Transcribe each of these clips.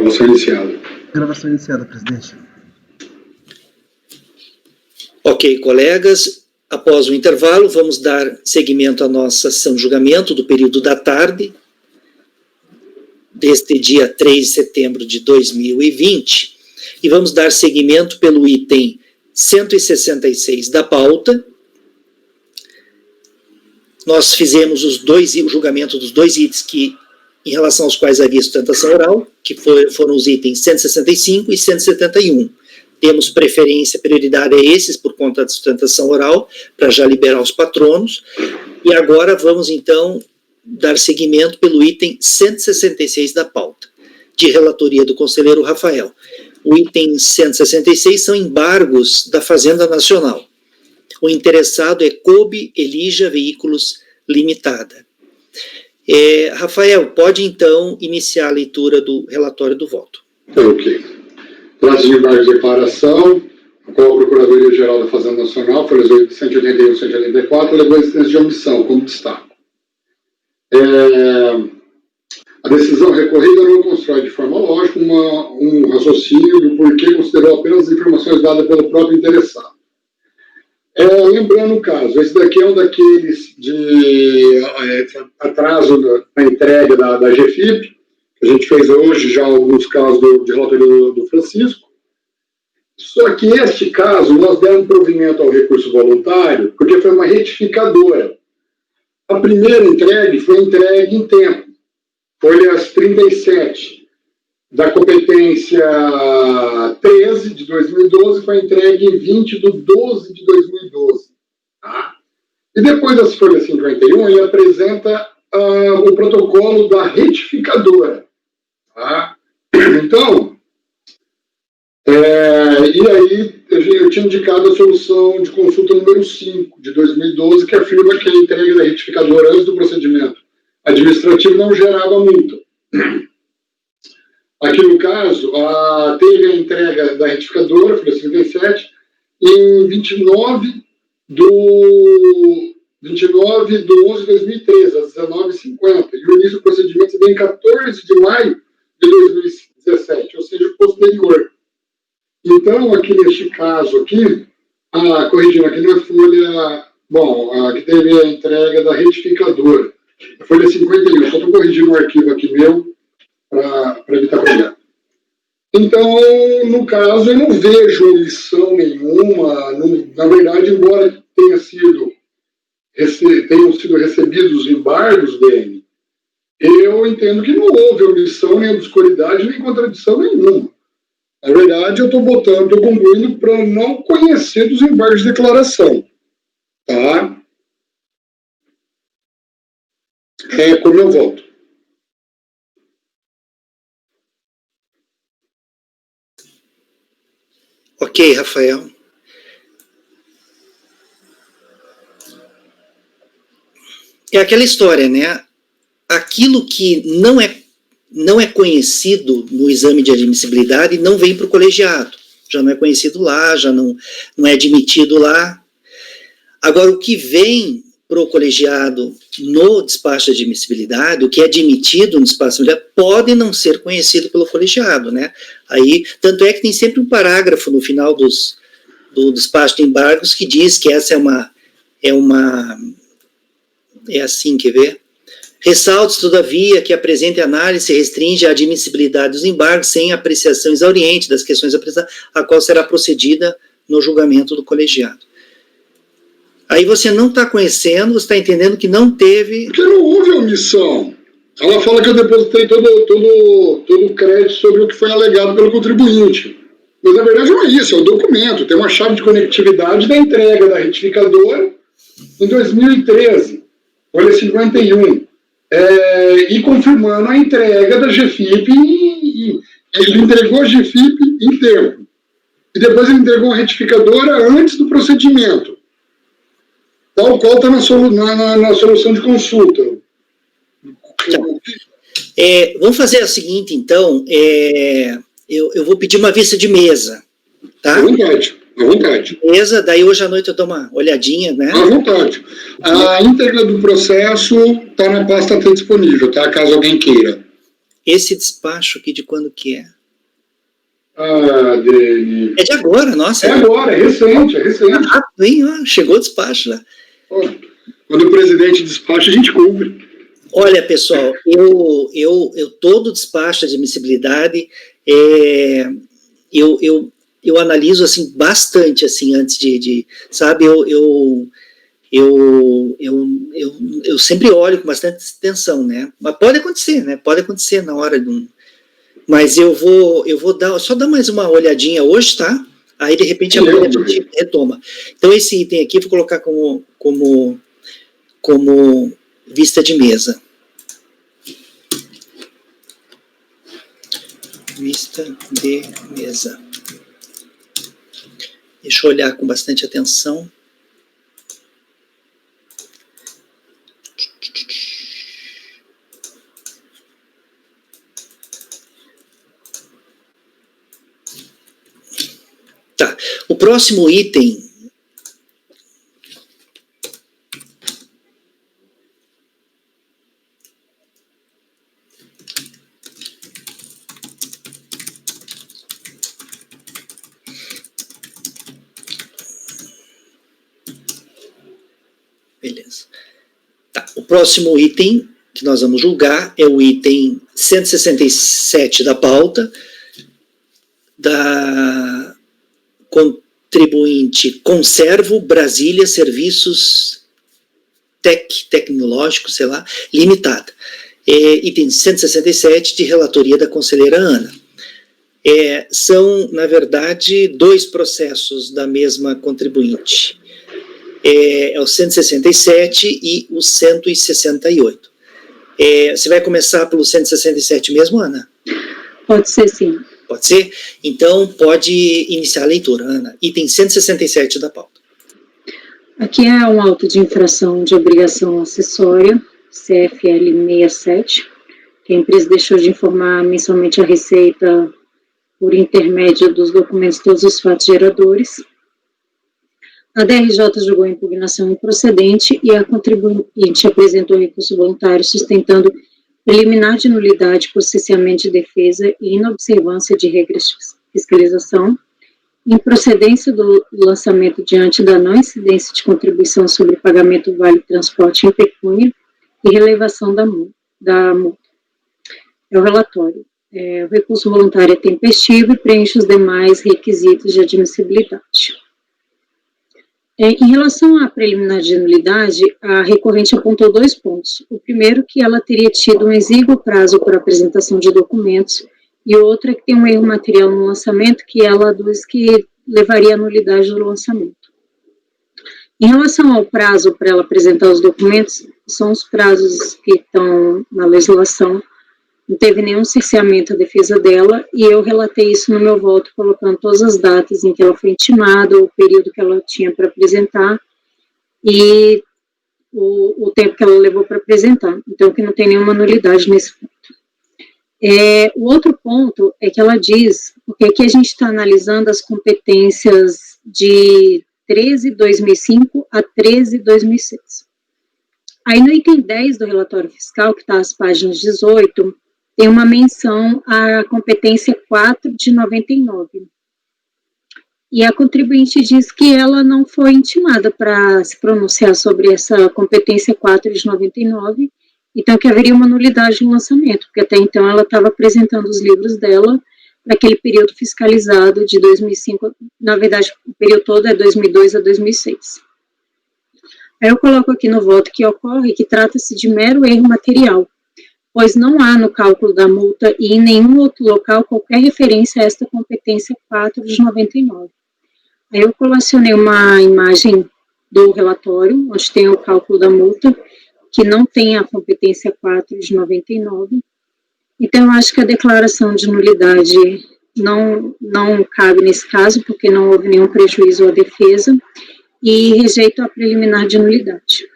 Gravação iniciada. Gravação iniciada, presidente. Ok, colegas, após o intervalo, vamos dar seguimento à nossa sessão de julgamento do período da tarde, deste dia 3 de setembro de 2020, e vamos dar seguimento pelo item 166 da pauta. Nós fizemos o julgamento dos dois itens em relação aos quais havia sustentação oral, que foram os itens 165 e 171. Temos preferência, prioridade a esses por conta da sustentação oral, para já liberar os patronos. E agora vamos, então, dar seguimento pelo item 166 da pauta, de relatoria do conselheiro Rafael. O item 166 são embargos da Fazenda Nacional. O interessado é Kobe Elija Veículos Limitada. Rafael, pode então iniciar a leitura do relatório do voto. Ok. Trata-se de embargos de declaração, a qual a Procuradoria-Geral da Fazenda Nacional, folhas 181 e 184, levou a existência de omissão, como destaco. A decisão recorrida não constrói de forma lógica um raciocínio do porquê considerou apenas as informações dadas pelo próprio interessado. Lembrando o caso, esse daqui é um daqueles de atraso na entrega da GFIP, que a gente fez hoje já alguns casos de relatoria do Francisco. Só que este caso, nós demos provimento ao recurso voluntário, porque foi uma retificadora. A primeira entrega foi entregue em tempo, folhas 37, da competência 13 de 2012, foi entregue em 20 de 12 de 2012. Tá? E depois das folhas 51, ele apresenta o protocolo da retificadora. Tá? Então, e aí eu tinha indicado a solução de consulta número 5 de 2012, que afirma que a entrega da retificadora antes do procedimento administrativo não gerava multa. Aqui no caso, teve a entrega da retificadora, folha 57, em 29 de 11 de 2013, às 19h50, e o início do procedimento se deu em 14 de maio de 2017, ou seja, posterior. Então, aqui neste caso aqui, corrigindo aqui na folha, aqui teve a entrega da retificadora, a folha 51, só estou corrigindo o arquivo aqui meu, para evitar problema. Então, no caso, eu não vejo omissão nenhuma, na verdade, embora tenham sido recebidos os embargos dele, eu entendo que não houve omissão, nem obscuridade, nem contradição nenhuma. Na verdade, eu estou concluindo para não conhecer dos embargos de declaração. Tá? Como eu voto. Ok, Rafael. É aquela história, né? Aquilo que não é conhecido no exame de admissibilidade não vem para o colegiado. Já não é conhecido lá, já não é admitido lá. Agora, o que vem para o colegiado no despacho de admissibilidade, o que é admitido no despacho de admissibilidade, pode não ser conhecido pelo colegiado, né? Aí, tanto é que tem sempre um parágrafo no final do despacho de embargos que diz que essa é assim, quer ver? Ressalta, todavia, que a presente análise restringe a admissibilidade dos embargos sem apreciação exauriente das questões apresentadas, a qual será procedida no julgamento do colegiado. Aí você não está conhecendo, você está entendendo que não teve... Porque não houve omissão. Ela fala que eu depositei todo o crédito sobre o que foi alegado pelo contribuinte. Mas, na verdade, não é isso, é o documento. Tem uma chave de conectividade da entrega da retificadora em 2013, folha 51. E confirmando a entrega da GFIP, ele entregou a GFIP em tempo. E depois ele entregou a retificadora antes do procedimento. Tal qual está na solução de consulta. Vamos fazer o seguinte, então, eu vou pedir uma vista de mesa, tá? À vontade. Mesa, daí hoje à noite eu dou uma olhadinha, né? À vontade. A íntegra do processo está na pasta disponível, tá? Caso alguém queira. Esse despacho aqui de quando que é? Ah, Deni. É de agora, nossa. É agora, é recente, é recente. Rápido, hein? Chegou o despacho lá. Quando o presidente despacha, a gente cumpre. Olha, pessoal, eu todo despacho de admissibilidade, eu analiso assim bastante assim antes sabe, eu sempre olho com bastante atenção, né? Mas pode acontecer, né? Pode acontecer na hora de um. Mas eu vou só dar mais uma olhadinha hoje, tá? Aí de repente amanhã a gente retoma. Então esse item aqui eu vou colocar como vista de mesa. Vista de mesa. Deixa eu olhar com bastante atenção. Tá. O próximo item. Beleza. Tá. O próximo item que nós vamos julgar é o item 167 da pauta, da contribuinte Conservo Brasília Serviços Tecnológicos, sei lá, limitada. Item 167 de relatoria da conselheira Ana. São, na verdade, dois processos da mesma contribuinte. É o 167 e o 168. Você vai começar pelo 167 mesmo, Ana? Pode ser, sim. Pode ser? Então, pode iniciar a leitura, Ana. Item 167 da pauta. Aqui é um auto de infração de obrigação acessória, CFL 67, que a empresa deixou de informar mensalmente a Receita por intermédio dos documentos todos os fatos geradores. A DRJ julgou a impugnação improcedente e a contribuinte apresentou recurso voluntário sustentando preliminar de nulidade por cesseamento de defesa e inobservância de regras de fiscalização, improcedência do lançamento diante da não incidência de contribuição sobre pagamento do vale transporte em pecúnia e relevação da multa. É o relatório. O recurso voluntário é tempestivo e preenche os demais requisitos de admissibilidade. Em relação à preliminar de nulidade, a recorrente apontou 2 pontos. O primeiro, que ela teria tido um exíguo prazo para apresentação de documentos, e o outro é que tem um erro material no lançamento, que ela aduz que levaria à nulidade do lançamento. Em relação ao prazo para ela apresentar os documentos, são os prazos que estão na legislação. Não teve nenhum cerceamento à defesa dela, e eu relatei isso no meu voto, colocando todas as datas em que ela foi intimada, o período que ela tinha para apresentar, e o tempo que ela levou para apresentar. Então, que não tem nenhuma nulidade nesse ponto. O outro ponto é que ela diz, porque aqui a gente está analisando as competências de 13/2005 a 13/2006. Aí no item 10 do relatório fiscal, que está às páginas 18, tem uma menção à competência 4 de 99. E a contribuinte diz que ela não foi intimada para se pronunciar sobre essa competência 4 de 99, então que haveria uma nulidade no lançamento, porque até então ela estava apresentando os livros dela para aquele período fiscalizado de 2005, na verdade o período todo é 2002 a 2006. Aí eu coloco aqui no voto que ocorre que trata-se de mero erro material, pois não há no cálculo da multa e em nenhum outro local qualquer referência a esta competência 4 de 99. Aí eu colacionei uma imagem do relatório, onde tem o cálculo da multa, que não tem a competência 4 de 99. Então, eu acho que a declaração de nulidade não cabe nesse caso, porque não houve nenhum prejuízo à defesa, e rejeito a preliminar de nulidade.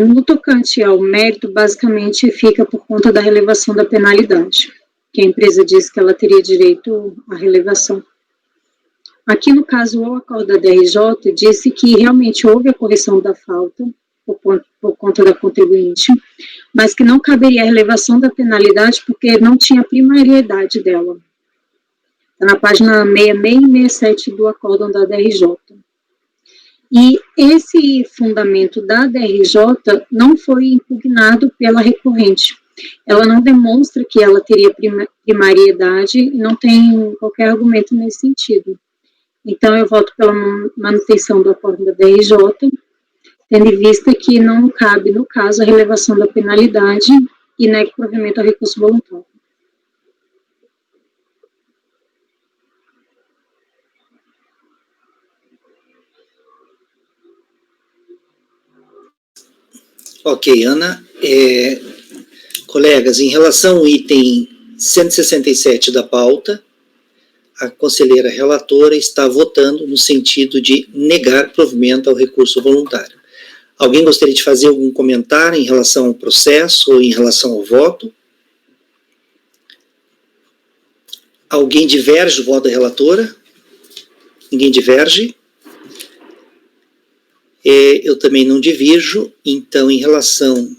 No tocante ao mérito, basicamente fica por conta da relevação da penalidade, que a empresa diz que ela teria direito à relevação. Aqui no caso, o acordo da DRJ disse que realmente houve a correção da falta, por conta da contribuinte, mas que não caberia a relevação da penalidade porque não tinha primariedade dela. Está na página 66 e 67 do acórdão da DRJ. E esse fundamento da DRJ não foi impugnado pela recorrente. Ela não demonstra que ela teria primariedade e não tem qualquer argumento nesse sentido. Então, eu voto pela manutenção do acórdão da DRJ, tendo em vista que não cabe, no caso, a relevação da penalidade e nega o provimento ao recurso voluntário. Ok, Ana. Colegas, em relação ao item 167 da pauta, a conselheira relatora está votando no sentido de negar provimento ao recurso voluntário. Alguém gostaria de fazer algum comentário em relação ao processo ou em relação ao voto? Alguém diverge do voto da relatora? Ninguém diverge? Eu também não divirjo, então, em relação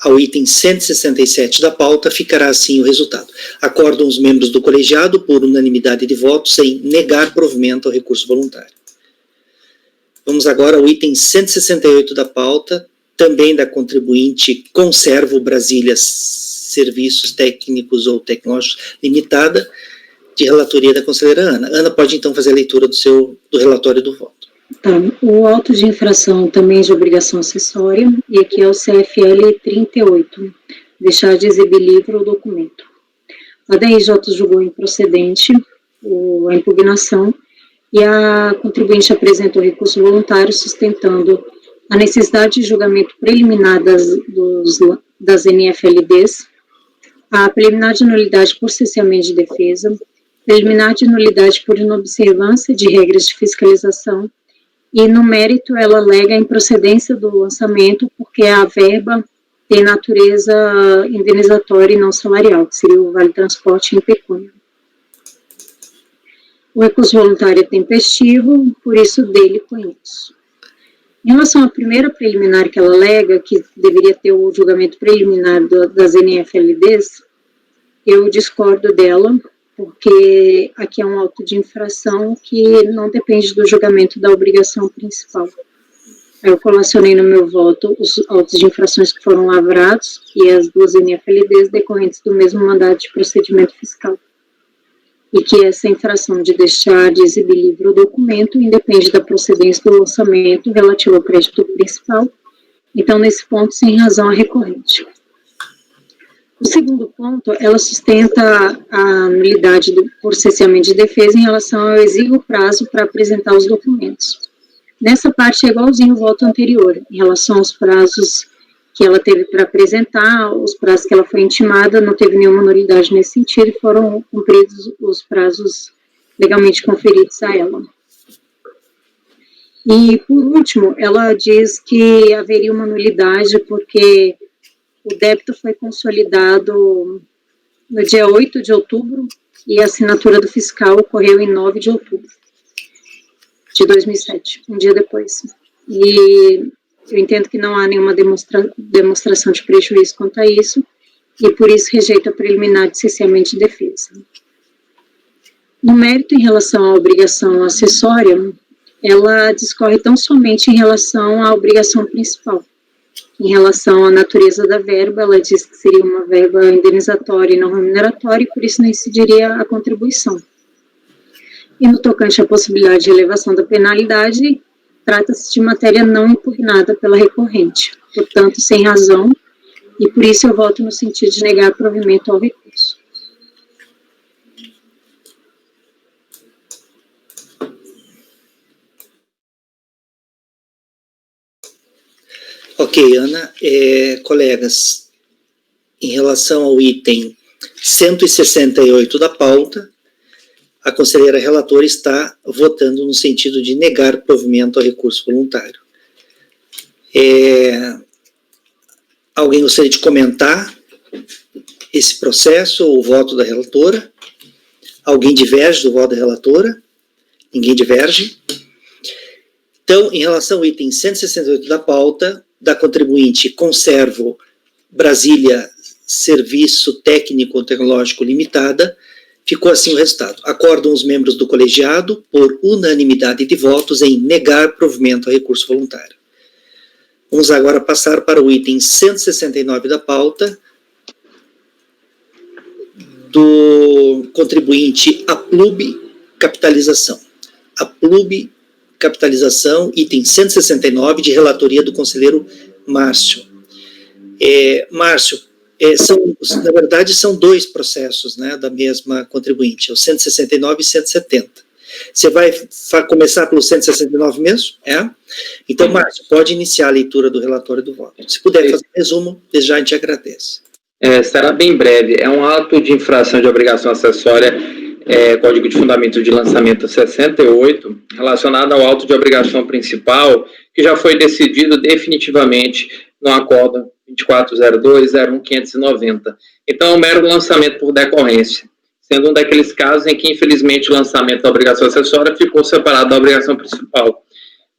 ao item 167 da pauta, ficará assim o resultado. Acordam os membros do colegiado, por unanimidade de votos, em negar provimento ao recurso voluntário. Vamos agora ao item 168 da pauta, também da contribuinte Conservo Brasília Serviços Técnicos ou Tecnológicos Limitada, de relatoria da conselheira Ana. Ana, pode então fazer a leitura do relatório do voto. Tá, o auto de infração também de obrigação acessória, e aqui é o CFL 38, deixar de exibir livro ou documento. A DRJ julgou improcedente a impugnação e a contribuinte apresentou recurso voluntário sustentando a necessidade de julgamento preliminar das NFLDs, a preliminar de nulidade por cesseamento de defesa, preliminar de nulidade por inobservância de regras de fiscalização, e no mérito ela alega a improcedência do lançamento porque a verba tem natureza indenizatória e não salarial, que seria o vale transporte em pecúnia. O recurso voluntário é tempestivo, por isso dele conheço. Em relação à primeira preliminar que ela alega, que deveria ter o julgamento preliminar das NFLDs, eu discordo dela, porque aqui é um auto de infração que não depende do julgamento da obrigação principal. Eu colacionei no meu voto os autos de infrações que foram lavrados e as duas NFLDs decorrentes do mesmo mandado de procedimento fiscal. E que essa infração de deixar de exibir livro ou documento independe da procedência do lançamento relativo ao crédito principal. Então, nesse ponto, sem razão a recorrente. O segundo ponto, ela sustenta a nulidade por cesseamento de defesa em relação ao exíguo prazo para apresentar os documentos. Nessa parte é igualzinho o voto anterior, em relação aos prazos que ela teve para apresentar, os prazos que ela foi intimada, não teve nenhuma nulidade nesse sentido e foram cumpridos os prazos legalmente conferidos a ela. E, por último, ela diz que haveria uma nulidade porque o débito foi consolidado no dia 8 de outubro e a assinatura do fiscal ocorreu em 9 de outubro de 2007, um dia depois. E eu entendo que não há nenhuma demonstração de prejuízo quanto a isso e, por isso, rejeita a preliminar de cesseamento de defesa. No mérito em relação à obrigação acessória, ela discorre tão somente em relação à obrigação principal. Em relação à natureza da verba, ela diz que seria uma verba indenizatória e não remuneratória, e por isso não incidiria a contribuição. E no tocante à possibilidade de elevação da penalidade, trata-se de matéria não impugnada pela recorrente, portanto, sem razão, e por isso eu voto no sentido de negar provimento ao recurso. Ok, Ana. Colegas, em relação ao item 168 da pauta, a conselheira relatora está votando no sentido de negar provimento ao recurso voluntário. Alguém gostaria de comentar esse processo ou o voto da relatora? Alguém diverge do voto da relatora? Ninguém diverge? Então, em relação ao item 168 da pauta, da contribuinte Conservo Brasília Serviço Técnico Tecnológico Limitada, ficou assim o resultado. Acordam os membros do colegiado, por unanimidade de votos, em negar provimento a recurso voluntário. Vamos agora passar para o item 169 da pauta, do contribuinte Aplub Capitalização. Aplub Capitalização, item 169, de relatoria do conselheiro Márcio. Márcio, na verdade, são dois processos, né, da mesma contribuinte, o 169 e 170. Você vai começar pelo 169 mesmo? Então, Márcio, pode iniciar a leitura do relatório do voto. Se puder fazer um resumo, desde já a gente agradece. Será bem breve. É um ato de infração de obrigação acessória, Código de Fundamento de Lançamento 68, relacionado ao auto de obrigação principal, que já foi decidido definitivamente no acordo 2402-01590. Então, é um mero lançamento por decorrência, sendo um daqueles casos em que, infelizmente, o lançamento da obrigação acessória ficou separado da obrigação principal.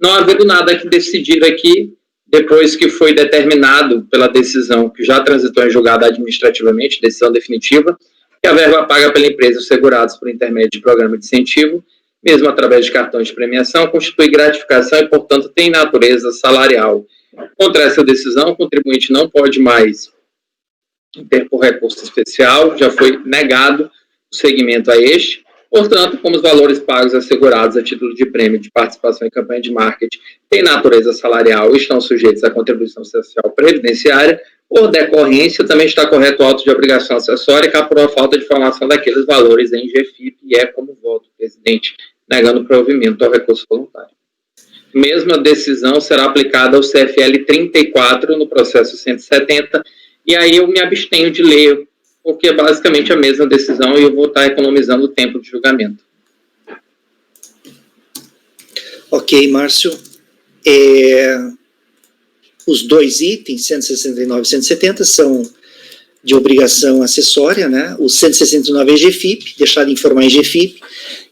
Não havendo nada que decidir aqui, depois que foi determinado pela decisão que já transitou em julgado administrativamente, decisão definitiva, que a verba paga pela empresa os segurados por intermédio de programa de incentivo, mesmo através de cartões de premiação, constitui gratificação e, portanto, tem natureza salarial. Contra essa decisão, o contribuinte não pode mais interpor recurso especial, já foi negado o segmento a este. Portanto, como os valores pagos a segurados a título de prêmio de participação em campanha de marketing têm natureza salarial e estão sujeitos à contribuição social previdenciária, por decorrência, também está correto o auto de obrigação acessória que apurou a falta de formação daqueles valores em GFIP e é como voto do presidente, negando o provimento ao recurso voluntário. Mesma decisão será aplicada ao CFL 34 no processo 170, e aí eu me abstenho de ler, porque é basicamente a mesma decisão e eu vou estar economizando o tempo de julgamento. Ok, Márcio. Os dois itens, 169 e 170, são de obrigação acessória, né? O 169 é GFIP, deixar de informar em GFIP,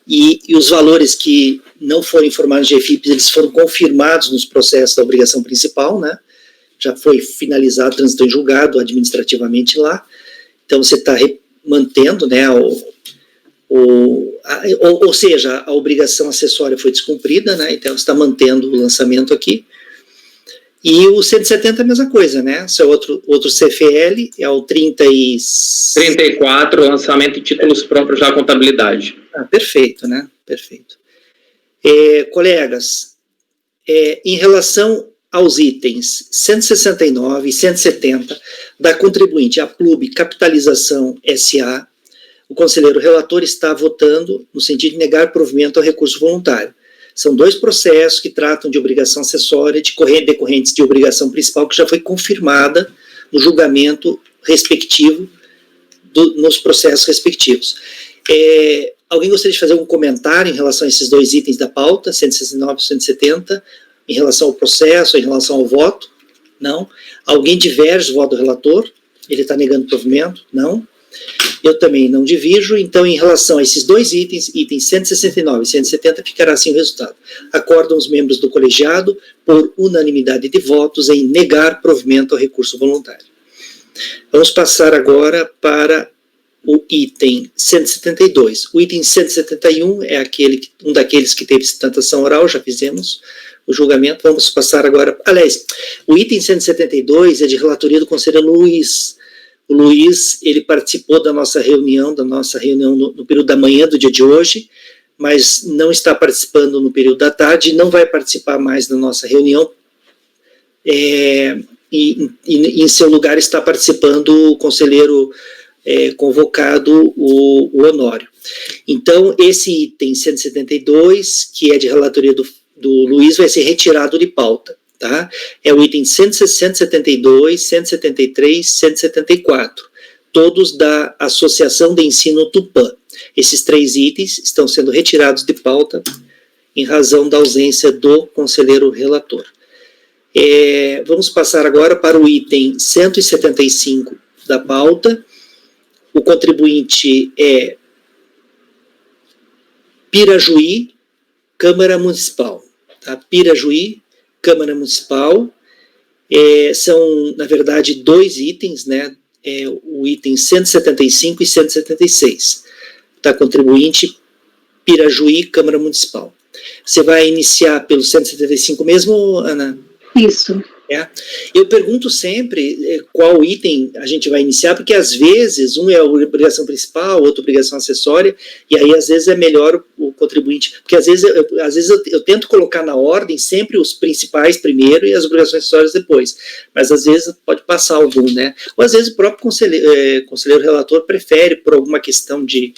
e os valores que não foram informados em GFIP, eles foram confirmados nos processos da obrigação principal, né? Já foi finalizado, transitou em julgado administrativamente lá. Então, você está mantendo, né, ou seja, a obrigação acessória foi descumprida, né, então você está mantendo o lançamento aqui. E o 170 é a mesma coisa, né, esse é outro CFL, é o 34, lançamento de títulos próprios da contabilidade. Perfeito, né, perfeito. Colegas, em relação aos itens 169 e 170 da contribuinte Aplub Capitalização S.A., o conselheiro relator está votando no sentido de negar provimento ao recurso voluntário. São dois processos que tratam de obrigação acessória decorrentes de obrigação principal que já foi confirmada no julgamento respectivo nos processos respectivos. Alguém gostaria de fazer algum comentário em relação a esses dois itens da pauta, 169 e 170, em relação ao processo, em relação ao voto? Não. Alguém diverge do voto do relator? Ele está negando provimento? Não. Eu também não divirjo, então, em relação a esses dois itens 169 e 170, ficará assim o resultado. Acordam os membros do colegiado, por unanimidade de votos, em negar provimento ao recurso voluntário. Vamos passar agora para o item 172. O item 171 é um daqueles que teve sustentação oral, já fizemos o julgamento. Vamos passar agora... Aliás, o item 172 é de relatoria do conselheiro Luiz. O Luiz, ele participou da nossa reunião no período da manhã do dia de hoje, mas não está participando no período da tarde, não vai participar mais da nossa reunião, e em seu lugar está participando o conselheiro convocado, o Honório. Então, esse item 172, que é de relatoria do Luiz, vai ser retirado de pauta. Tá? É o item 172, 173, 174, todos da Associação de Ensino Tupã. Esses três itens estão sendo retirados de pauta em razão da ausência do conselheiro relator. Vamos passar agora para o item 175 da pauta. O contribuinte é Pirajuí, Câmara Municipal. tá? Pirajuí, Câmara Municipal, são, na verdade, 2 itens, né? O item 175 e 176, tá? Contribuinte, Pirajuí, Câmara Municipal. Você vai iniciar pelo 175 mesmo, Ana? Isso. Eu pergunto sempre qual item a gente vai iniciar, porque às vezes um é a obrigação principal, outro obrigação acessória, e aí às vezes é melhor o contribuinte, porque às vezes eu tento colocar na ordem sempre os principais primeiro e as obrigações acessórias depois, mas às vezes pode passar algum, né? Ou às vezes o próprio conselheiro relator prefere, por alguma questão de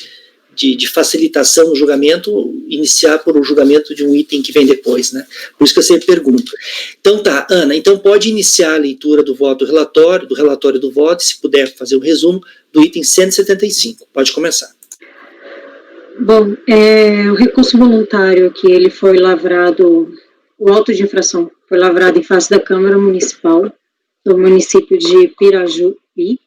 facilitação no julgamento, iniciar por o julgamento de um item que vem depois, né? Por isso que eu sempre pergunto. Então tá, Ana, então pode iniciar a leitura do voto do relatório do voto, se puder fazer um resumo do item 175. Pode começar. Bom, o recurso voluntário aqui, ele foi lavrado, o auto de infração foi lavrado em face da Câmara Municipal do município de Pirajuí,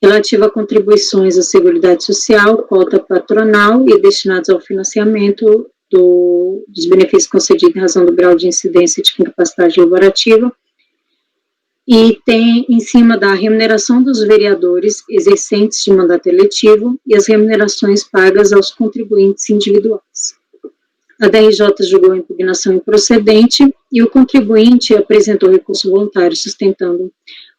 relativa a contribuições à Seguridade Social, cota patronal e destinados ao financiamento dos benefícios concedidos em razão do grau de incidência de incapacidade laborativa, e tem em cima da remuneração dos vereadores exercentes de mandato eletivo e as remunerações pagas aos contribuintes individuais. A DRJ julgou a impugnação improcedente e o contribuinte apresentou recurso voluntário sustentando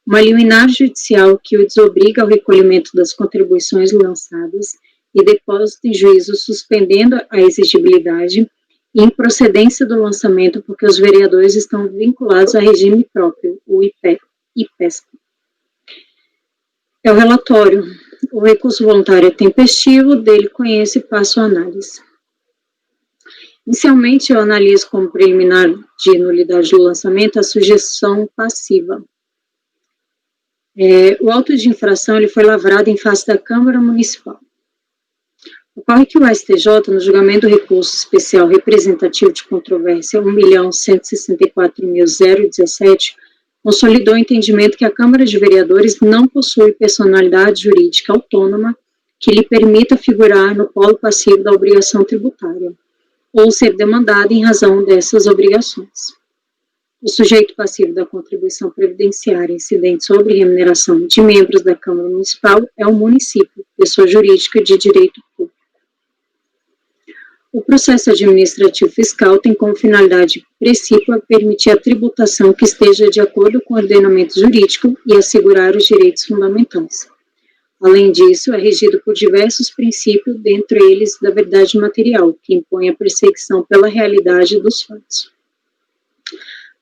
uma liminar judicial que o desobriga ao recolhimento das contribuições lançadas e depósito em juízo suspendendo a exigibilidade e improcedência do lançamento porque os vereadores estão vinculados a regime próprio, o IPESP. O relatório. O recurso voluntário é tempestivo, dele conheço e passo a análise. Inicialmente, eu analiso como preliminar de nulidade do lançamento a sujeição passiva. O auto de infração ele foi lavrado em face da Câmara Municipal. Ocorre que o STJ, no julgamento do recurso especial representativo de controvérsia 1.164.017, consolidou o entendimento que a Câmara de Vereadores não possui personalidade jurídica autônoma que lhe permita figurar no polo passivo da obrigação tributária, ou ser demandada em razão dessas obrigações. O sujeito passivo da contribuição previdenciária incidente sobre remuneração de membros da Câmara Municipal é o município, pessoa jurídica de direito público. O processo administrativo fiscal tem como finalidade precípua permitir a tributação que esteja de acordo com o ordenamento jurídico e assegurar os direitos fundamentais. Além disso, é regido por diversos princípios, dentre eles da verdade material, que impõe a perseguição pela realidade dos fatos.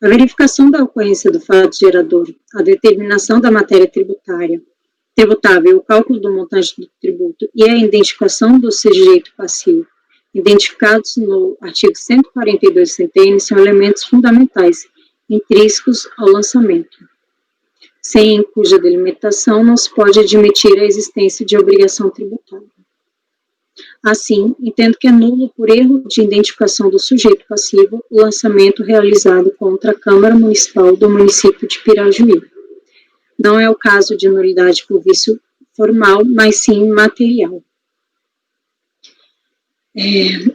A verificação da ocorrência do fato gerador, a determinação da matéria tributável, o cálculo do montante do tributo e a identificação do sujeito passivo, identificados no artigo 142 CTN, são elementos fundamentais, intrínsecos ao lançamento, sem cuja delimitação não se pode admitir a existência de obrigação tributária. Assim, entendo que é nulo por erro de identificação do sujeito passivo o lançamento realizado contra a Câmara Municipal do município de Pirajuí. Não é o caso de nulidade por vício formal, mas sim material.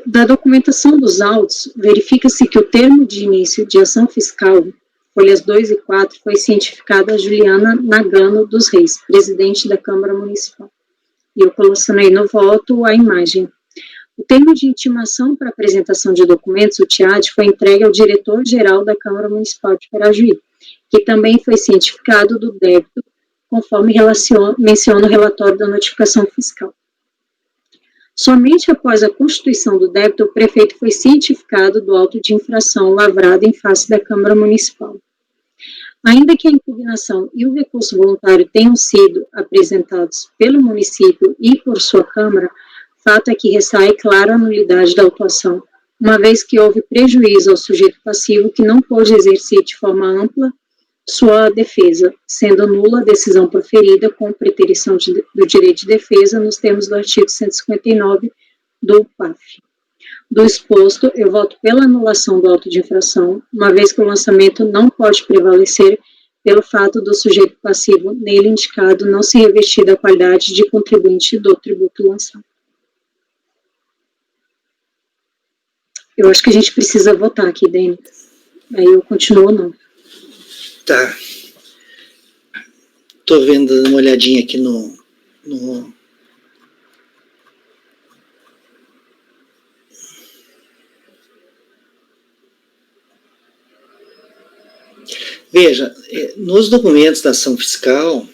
Da documentação dos autos, verifica-se que o termo de início de ação fiscal, folhas 2 e 4, foi cientificado a Juliana Nagano dos Reis, presidente da Câmara Municipal. E eu coloquei no voto a imagem. O termo de intimação para apresentação de documentos, o TIAD, foi entregue ao diretor-geral da Câmara Municipal de Pirajuí, que também foi cientificado do débito, conforme menciona o relatório da notificação fiscal. Somente após a constituição do débito, o prefeito foi cientificado do auto de infração lavrado em face da Câmara Municipal. Ainda que a impugnação e o recurso voluntário tenham sido apresentados pelo município e por sua Câmara, fato é que ressai clara a nulidade da autuação, uma vez que houve prejuízo ao sujeito passivo que não pôde exercer de forma ampla sua defesa, sendo nula a decisão proferida com preterição do direito de defesa nos termos do artigo 159 do PAF. Do exposto, eu voto pela anulação do auto de infração, uma vez que o lançamento não pode prevalecer pelo fato do sujeito passivo nele indicado não se revestir da qualidade de contribuinte do tributo lançado. Eu acho que a gente precisa votar aqui, Denis. Aí eu continuo não. Tá. Tô vendo, dando uma olhadinha aqui no... Veja, nos documentos da ação fiscal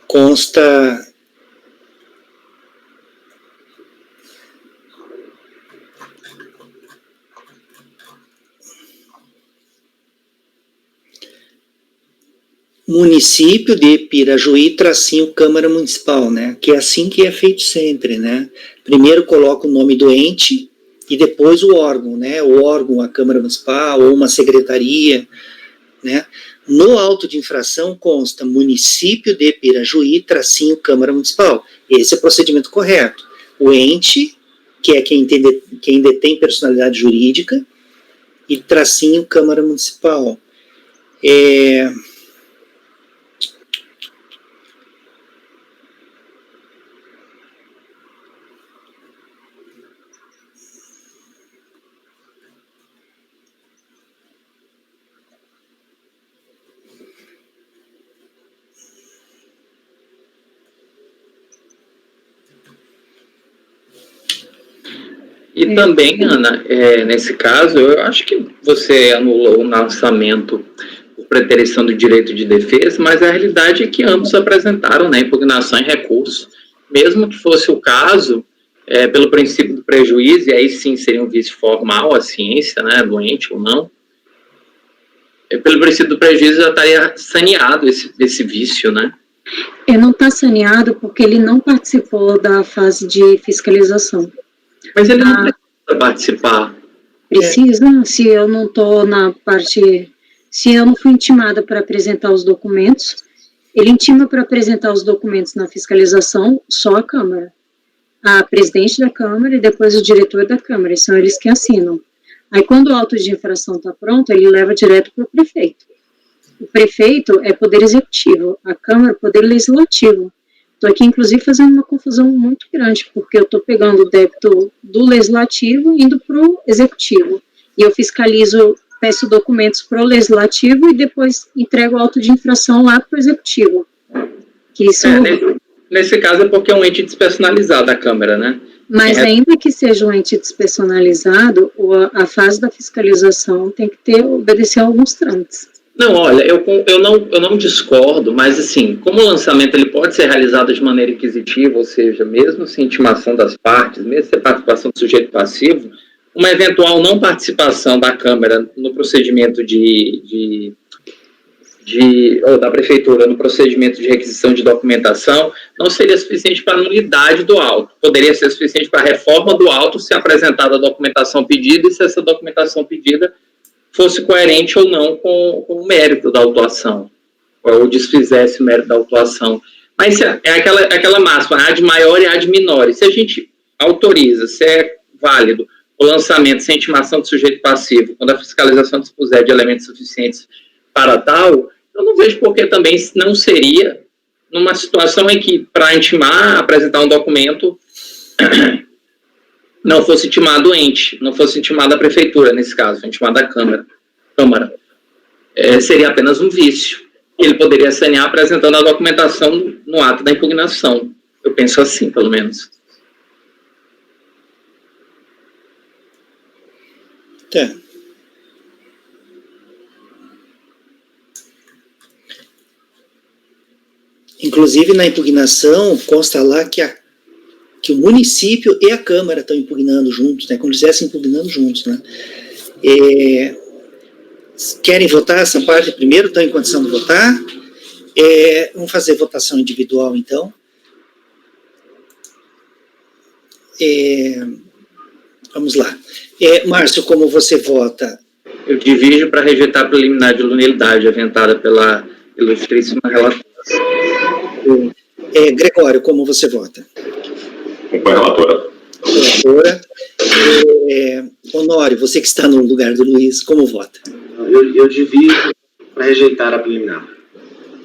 consta município de Pirajuí, tracinho Câmara Municipal, né? Que é assim que é feito sempre, né? Primeiro coloca o nome do ente e depois o órgão, né? O órgão, a Câmara Municipal ou uma secretaria, né? No auto de infração consta município de Pirajuí, tracinho Câmara Municipal. Esse é o procedimento correto. O ente, que é quem detém personalidade jurídica, e tracinho Câmara Municipal. E também, Ana, nesse caso, eu acho que você anulou o lançamento por preterição do direito de defesa, mas a realidade é que ambos apresentaram, né, impugnação e recurso. Mesmo que fosse o caso, pelo princípio do prejuízo, e aí sim seria um vício formal a ciência, né, doente ou não, pelo princípio do prejuízo já estaria saneado esse vício, né? Não está saneado porque ele não participou da fase de fiscalização. Mas ele não precisa participar. Precisa, se eu não estou na parte, se eu não fui intimada para apresentar os documentos, ele intima para apresentar os documentos na fiscalização só a Câmara. A presidente da Câmara e depois o diretor da Câmara, são eles que assinam. Aí quando o auto de infração está pronto, ele leva direto para o prefeito. O prefeito é poder executivo, a Câmara é poder legislativo. Estou aqui, inclusive, fazendo uma confusão muito grande, porque eu estou pegando o débito do legislativo indo para o executivo. E eu fiscalizo, peço documentos para o legislativo e depois entrego o auto de infração lá para o executivo. Que isso... Nesse caso é porque é um ente despersonalizado da Câmara, né? Mas ainda que seja um ente despersonalizado, a fase da fiscalização tem que obedecer a alguns trâmites. Não, olha, eu não discordo, mas assim, como o lançamento ele pode ser realizado de maneira inquisitiva, ou seja, mesmo sem intimação das partes, mesmo sem participação do sujeito passivo, uma eventual não participação da Câmara no procedimento ou da Prefeitura no procedimento de requisição de documentação não seria suficiente para a nulidade do auto. Poderia ser suficiente para a reforma do auto se apresentada a documentação pedida e se essa documentação pedida fosse coerente ou não com o mérito da autuação, ou desfizesse o mérito da autuação. Mas é aquela máxima, ad maior e ad minore. Se a gente autoriza, se é válido o lançamento sem intimação do sujeito passivo, quando a fiscalização dispuser de elementos suficientes para tal, eu não vejo por que também não seria numa situação em que, para intimar, apresentar um documento, não fosse intimado o ente, não fosse intimada a prefeitura, nesse caso, foi intimada a Câmara. Seria apenas um vício. Ele poderia sanear apresentando a documentação no ato da impugnação. Eu penso assim, pelo menos. Tá. Inclusive, na impugnação, consta lá que o município e a Câmara estão impugnando juntos, né? Como se estivessem impugnando juntos, né? Querem votar essa parte primeiro? Estão em condição de votar? Vamos fazer votação individual, então. Vamos lá. Márcio, como você vota? Eu divido para rejeitar a preliminar de nulidade aventada pela ilustríssima relatora. Gregório, como você vota? Com a relatora. Relatora. Honório, você que está no lugar do Luiz, como vota? Eu divido para rejeitar a preliminar.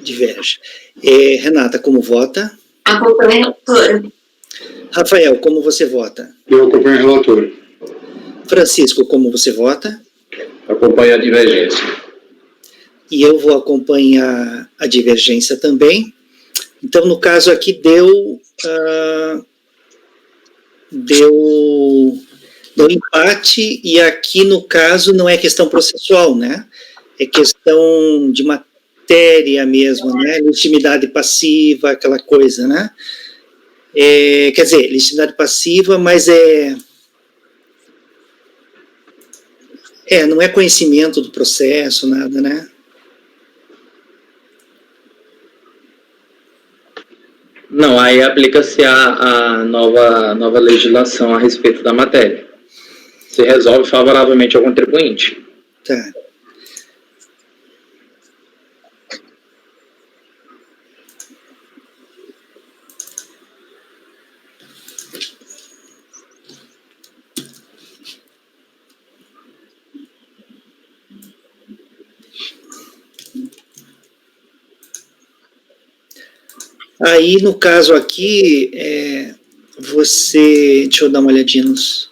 Diverge. Renata, como vota? Acompanho a relatora. Rafael, como você vota? Eu acompanho a relatora. Francisco, como você vota? Acompanho a divergência. E eu vou acompanhar a divergência também. Então, no caso aqui, deu empate, e aqui, no caso, não é questão processual, né? É questão de matéria mesmo, né? Legitimidade passiva, aquela coisa, né? Quer dizer, legitimidade passiva, mas não é conhecimento do processo, nada, né? Não, aí aplica-se a nova legislação a respeito da matéria. Se resolve favoravelmente ao contribuinte. Tá. Aí, no caso aqui, deixa eu dar uma olhadinha nos...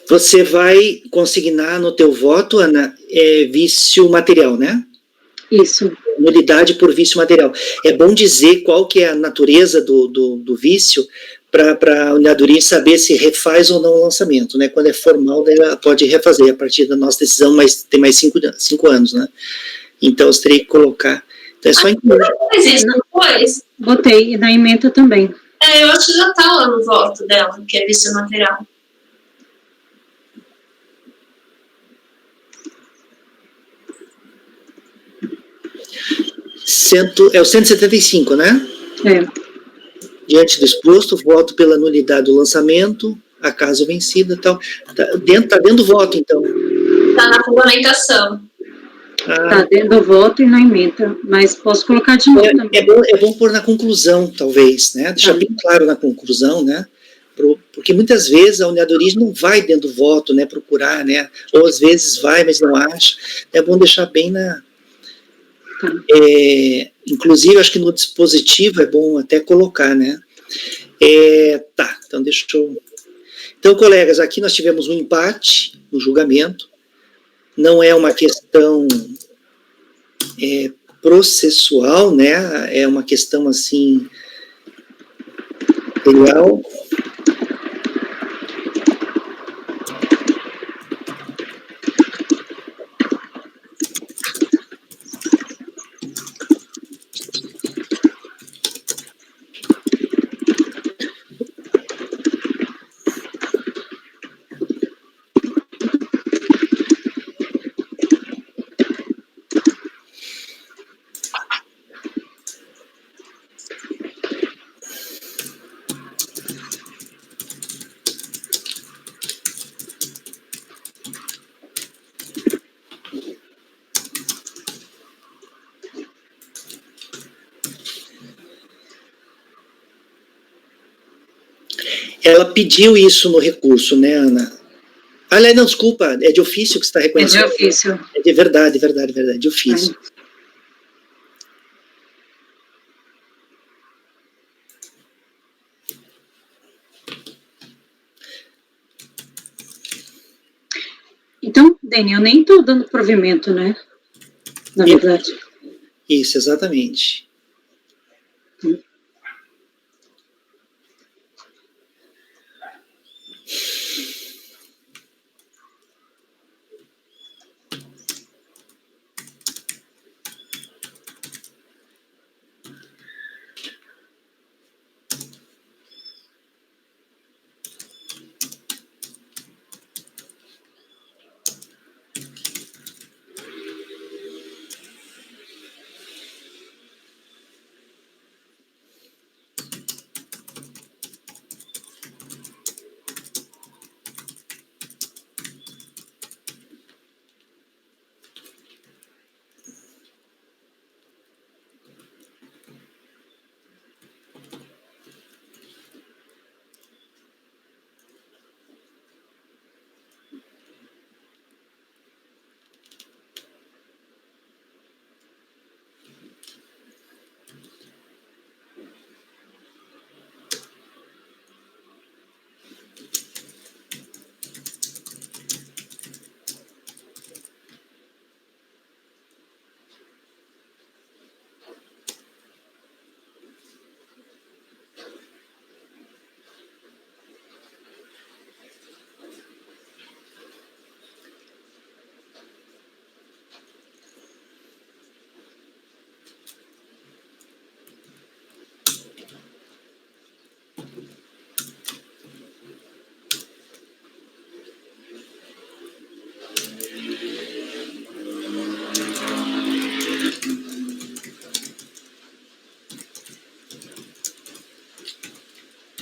Você vai consignar no teu voto, Ana, vício material, né? Isso. Nulidade por vício material. É bom dizer qual que é a natureza do vício, para a unidade saber se refaz ou não o lançamento, né? Quando é formal, daí ela pode refazer a partir da nossa decisão, mas tem mais 5 anos, né? Então, você teria que colocar. Então, é só incluir. Mas isso depois? Botei, e na emenda também. Eu acho que já tá lá no voto dela, que é vício material. É o 175, né? Diante do exposto, voto pela nulidade do lançamento, acaso vencida e tal. Tá dentro do voto, então. Tá na fundamentação. Tá dentro do voto e na emenda, mas posso colocar de novo também. É bom pôr na conclusão, talvez, né? Deixar bem claro na conclusão, né? Porque muitas vezes a unidade de origem não vai dentro do voto, né? Procurar, né? Ou às vezes vai, mas não acha. É bom deixar bem na... inclusive, acho que no dispositivo é bom até colocar, né? Então deixa eu... Então, colegas, aqui nós tivemos um empate no julgamento. Não é uma questão processual, né? É uma questão, assim, legal. Ela pediu isso no recurso, né, Ana? Aliás, não, desculpa, é de ofício que você está reconhecendo. É de ofício. É de verdade, de ofício. Então, Dani, eu nem estou dando provimento, né? Na verdade. Isso, exatamente.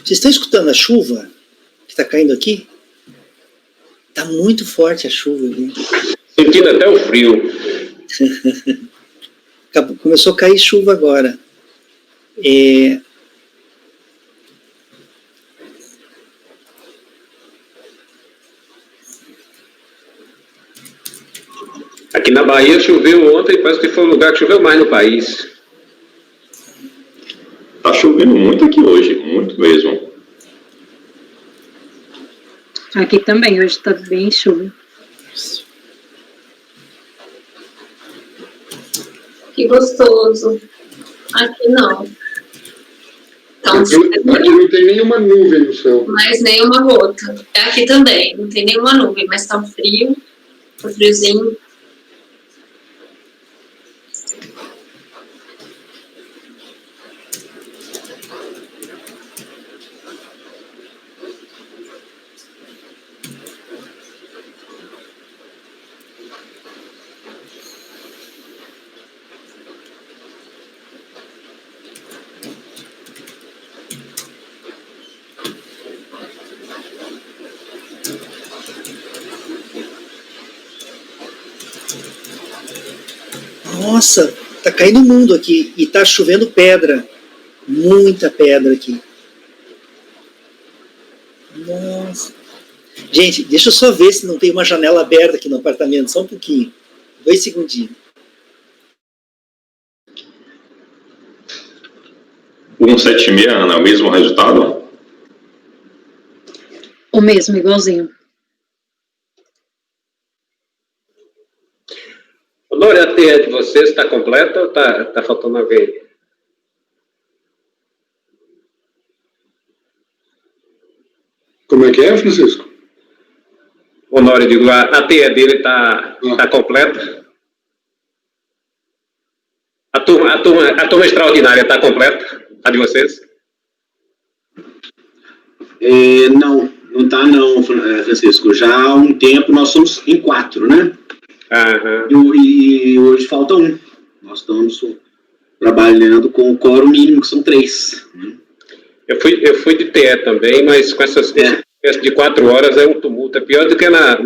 Vocês estão escutando a chuva que está caindo aqui? Está muito forte a chuva, viu? Sentindo até o frio. Começou a cair chuva agora. Aqui na Bahia choveu ontem, parece que foi o lugar que choveu mais no país. Tá chovendo muito aqui hoje, muito mesmo. Aqui também, hoje está bem chuva. Que gostoso. Aqui não. Então, Aqui não tem nenhuma nuvem no céu. mas nenhuma gota. Aqui também, não tem nenhuma nuvem, mas tá frio. Tá friozinho. Nossa, tá caindo o mundo aqui e tá chovendo pedra. Muita pedra aqui. Nossa. Gente, deixa eu só ver se não tem uma janela aberta aqui no apartamento, só um pouquinho. 2 segundinhos. O 176, Ana, é o mesmo resultado? O mesmo, igualzinho. Honório, a TE de vocês está completa ou tá faltando alguém? Como é que é, Francisco? Honório, digo, a TE dele está completa? A turma extraordinária está completa? A de vocês? Não está não, Francisco. Já há um tempo nós somos em 4, né? Aham. E hoje falta 1. Nós estamos trabalhando com o quórum mínimo, que são 3. Né? Eu fui de TE também, mas com essas de 4 horas é um tumulto. É pior do que na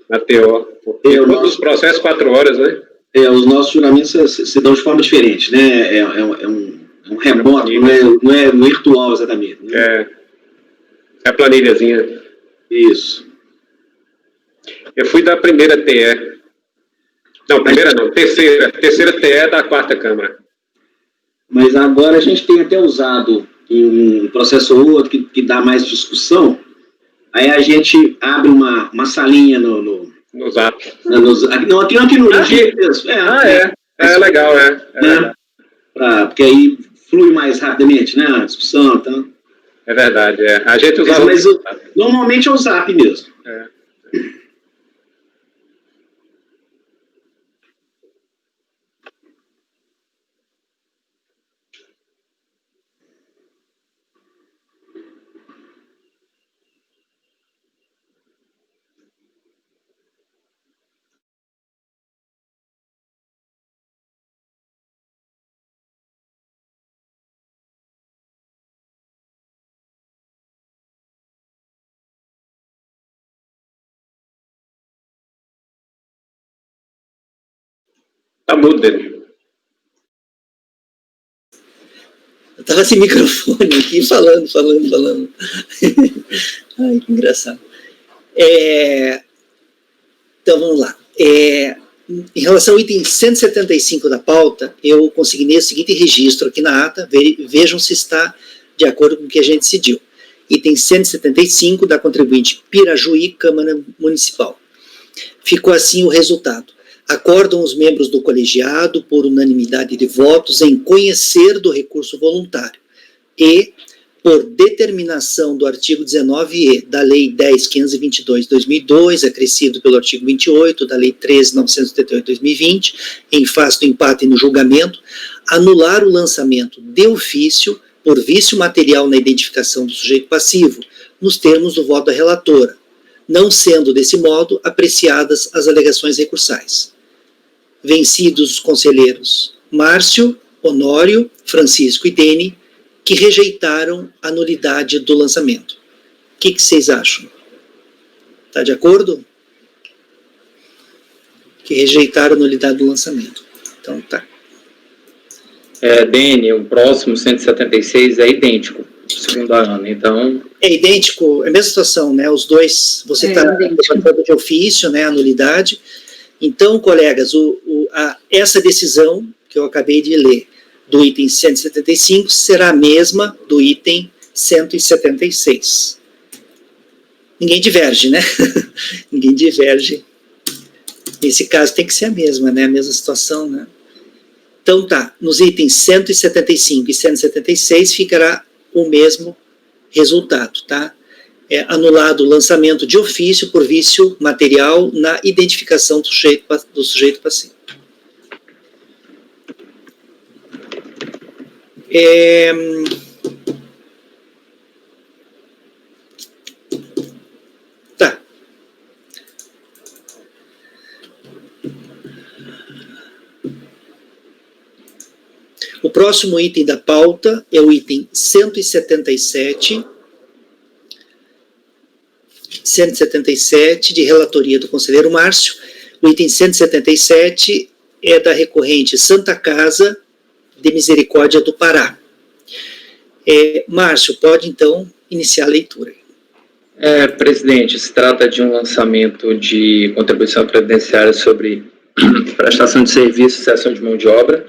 TO. Porque todos os processos 4 horas, né? Os nossos juramentos se dão de forma diferente, né? É um remoto, não é virtual exatamente. Né? É a planilhazinha. Isso. Eu fui da primeira TE. Não, primeira não, terceira. Terceira TE da 4ª Câmara. Mas agora a gente tem até usado em um processo ou outro que dá mais discussão. Aí a gente abre uma salinha no Zap. Não, aqui no Aqui. mesmo. É legal, né? Porque aí flui mais rapidamente, né? A discussão, então. É verdade, A gente usava. Mas normalmente é o Zap mesmo. Tá mudo dele. Eu tava sem microfone aqui, falando. Ai, que engraçado. Então, vamos lá. Em relação ao item 175 da pauta, eu consignei o seguinte registro aqui na ata, vejam se está de acordo com o que a gente decidiu. Item 175 da contribuinte Pirajuí, Câmara Municipal. Ficou assim o resultado. Acordam os membros do colegiado, por unanimidade de votos, em conhecer do recurso voluntário e, por determinação do artigo 19e da Lei 10.522/2002, acrescido pelo artigo 28 da Lei 13.978/2020, em face do empate no julgamento, anular o lançamento de ofício por vício material na identificação do sujeito passivo, nos termos do voto da relatora, não sendo, desse modo, apreciadas as alegações recursais. Vencidos os conselheiros Márcio, Honório, Francisco e Dene, que rejeitaram a nulidade do lançamento. O que vocês acham? Está de acordo? Que rejeitaram a nulidade do lançamento. Então, tá. Dene, o próximo 176 é idêntico, segundo a Ana, então... É idêntico, é a mesma situação, né? Os dois, você está levantando de ofício, né, a nulidade. Então, colegas, essa decisão que eu acabei de ler, do item 175, será a mesma do item 176. Ninguém diverge, né? Ninguém diverge. Nesse caso tem que ser a mesma, né? A mesma situação, né? Então tá, nos itens 175 e 176 ficará o mesmo resultado, tá? Anulado o lançamento de ofício por vício material na identificação do sujeito passivo. Tá. O próximo item da pauta é o item 177, de relatoria do conselheiro Márcio. O item 177 é da recorrente Santa Casa de Misericórdia do Pará. Márcio, pode então iniciar a leitura. Presidente, se trata de um lançamento de contribuição previdenciária sobre prestação de serviço e cessão de mão de obra.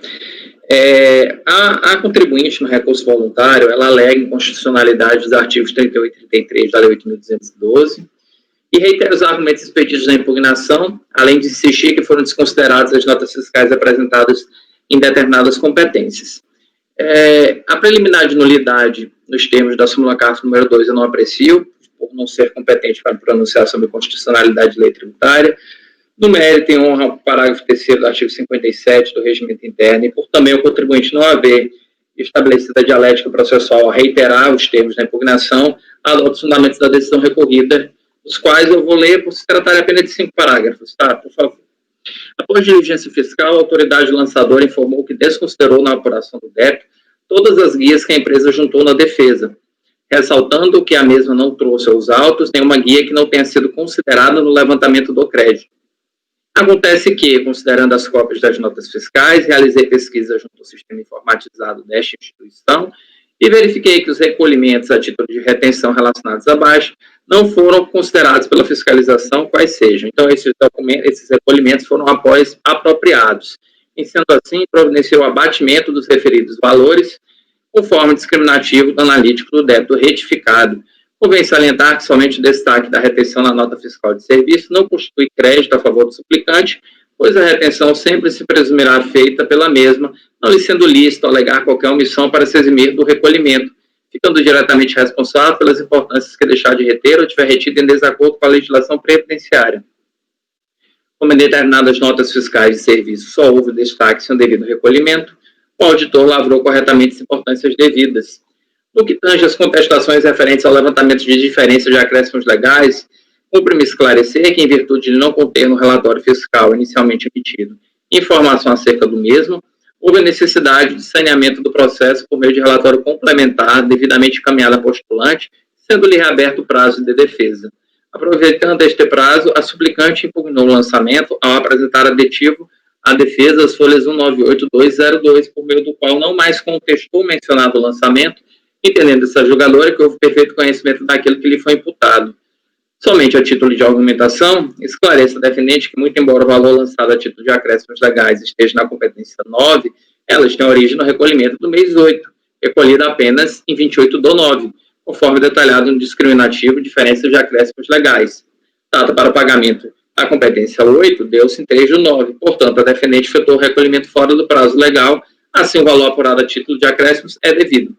A contribuinte no recurso voluntário, ela alega inconstitucionalidade dos artigos 38 e 33 da Lei 8.212 e reitera os argumentos expedidos na impugnação, além de insistir que foram desconsideradas as notas fiscais apresentadas em determinadas competências. A preliminar de nulidade, nos termos da súmula CARF número 2, eu não aprecio, por não ser competente para pronunciar sobre a constitucionalidade de lei tributária. No mérito, em honra ao parágrafo 3º do artigo 57 do Regimento Interno, e por também o contribuinte não haver estabelecido a dialética processual a reiterar os termos da impugnação, adota os fundamentos da decisão recorrida, os quais eu vou ler por se tratar apenas de 5 parágrafos, tá? Por favor. Após diligência fiscal, a autoridade lançadora informou que desconsiderou na apuração do débito todas as guias que a empresa juntou na defesa, ressaltando que a mesma não trouxe aos autos nenhuma guia que não tenha sido considerada no levantamento do crédito. Acontece que, considerando as cópias das notas fiscais, realizei pesquisa junto ao sistema informatizado desta instituição e verifiquei que os recolhimentos a título de retenção relacionados abaixo não foram considerados pela fiscalização, quais sejam. Então, esses recolhimentos foram apropriados. E, sendo assim, providenciou o abatimento dos referidos valores, conforme discriminativo do analítico do débito retificado. Convém salientar que somente o destaque da retenção na nota fiscal de serviço não constitui crédito a favor do suplicante, pois a retenção sempre se presumirá feita pela mesma, não lhe sendo lícito alegar qualquer omissão para se eximir do recolhimento, ficando diretamente responsável pelas importâncias que deixar de reter ou tiver retido em desacordo com a legislação previdenciária. Como em determinadas notas fiscais de serviço só houve destaque sem o devido recolhimento, o auditor lavrou corretamente as importâncias devidas. No que tange às contestações referentes ao levantamento de diferenças de acréscimos legais, cumpre-me esclarecer que, em virtude de não conter no relatório fiscal inicialmente emitido informação acerca do mesmo, houve a necessidade de saneamento do processo por meio de relatório complementar devidamente encaminhado a postulante, sendo-lhe reaberto o prazo de defesa. Aproveitando este prazo, a suplicante impugnou o lançamento ao apresentar aditivo à defesa as folhas 198202, por meio do qual não mais contestou o mencionado lançamento, entendendo essa julgadora que houve perfeito conhecimento daquilo que lhe foi imputado. Somente a título de argumentação, esclareça a defendente que, muito embora o valor lançado a título de acréscimos legais esteja na competência 9, elas têm origem no recolhimento do mês 8, recolhida apenas em 28/9, conforme detalhado no discriminativo diferença de acréscimos legais. Data para o pagamento da competência 8 deu-se em 3/9, portanto, a defendente efetuou o recolhimento fora do prazo legal, assim o valor apurado a título de acréscimos é devido.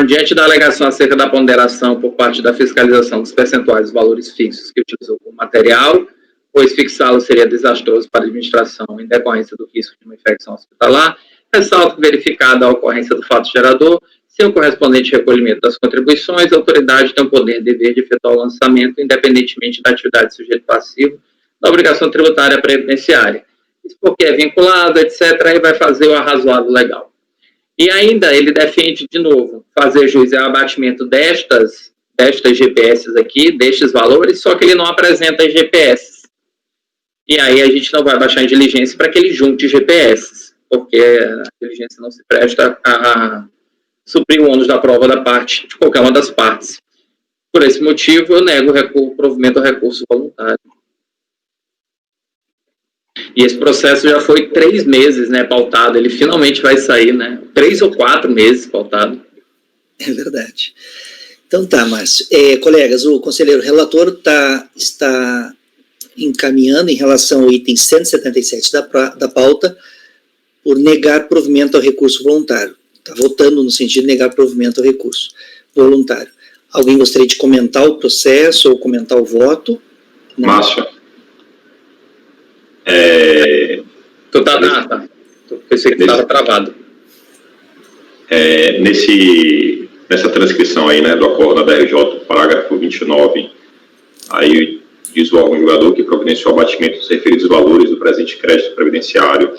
Diante da alegação acerca da ponderação por parte da fiscalização dos percentuais dos valores fixos que utilizou como material, pois fixá-lo seria desastroso para a administração em decorrência do risco de uma infecção hospitalar, ressalto que, verificada a ocorrência do fato gerador, sem o correspondente recolhimento das contribuições, a autoridade tem o poder e dever de efetuar o lançamento, independentemente da atividade do sujeito passivo, da obrigação tributária previdenciária. Isso porque é vinculado, etc., e vai fazer o arrazoado legal. E ainda ele defende, de novo, fazer juiz ao abatimento destas GPS aqui, destes valores, só que ele não apresenta GPS. E aí a gente não vai baixar em diligência para que ele junte GPS, porque a diligência não se presta a suprir o ônus da prova da parte, de qualquer uma das partes. Por esse motivo, eu nego o provimento ao recurso voluntário. E esse processo já foi 3 meses, né, pautado. Ele finalmente vai sair, né? 3 ou 4 meses pautado. É verdade. Então tá, Márcio. Colegas, o conselheiro relator está encaminhando em relação ao item 177 da pauta por negar provimento ao recurso voluntário. Está votando no sentido de negar provimento ao recurso voluntário. Alguém gostaria de comentar o processo ou comentar o voto? Não. Márcio. Tá. Pensei que estava travado. Nessa transcrição aí, né, do acordo da DRJ, parágrafo 29, aí diz o órgão julgador que providenciou o abatimento dos referidos valores do presente crédito previdenciário.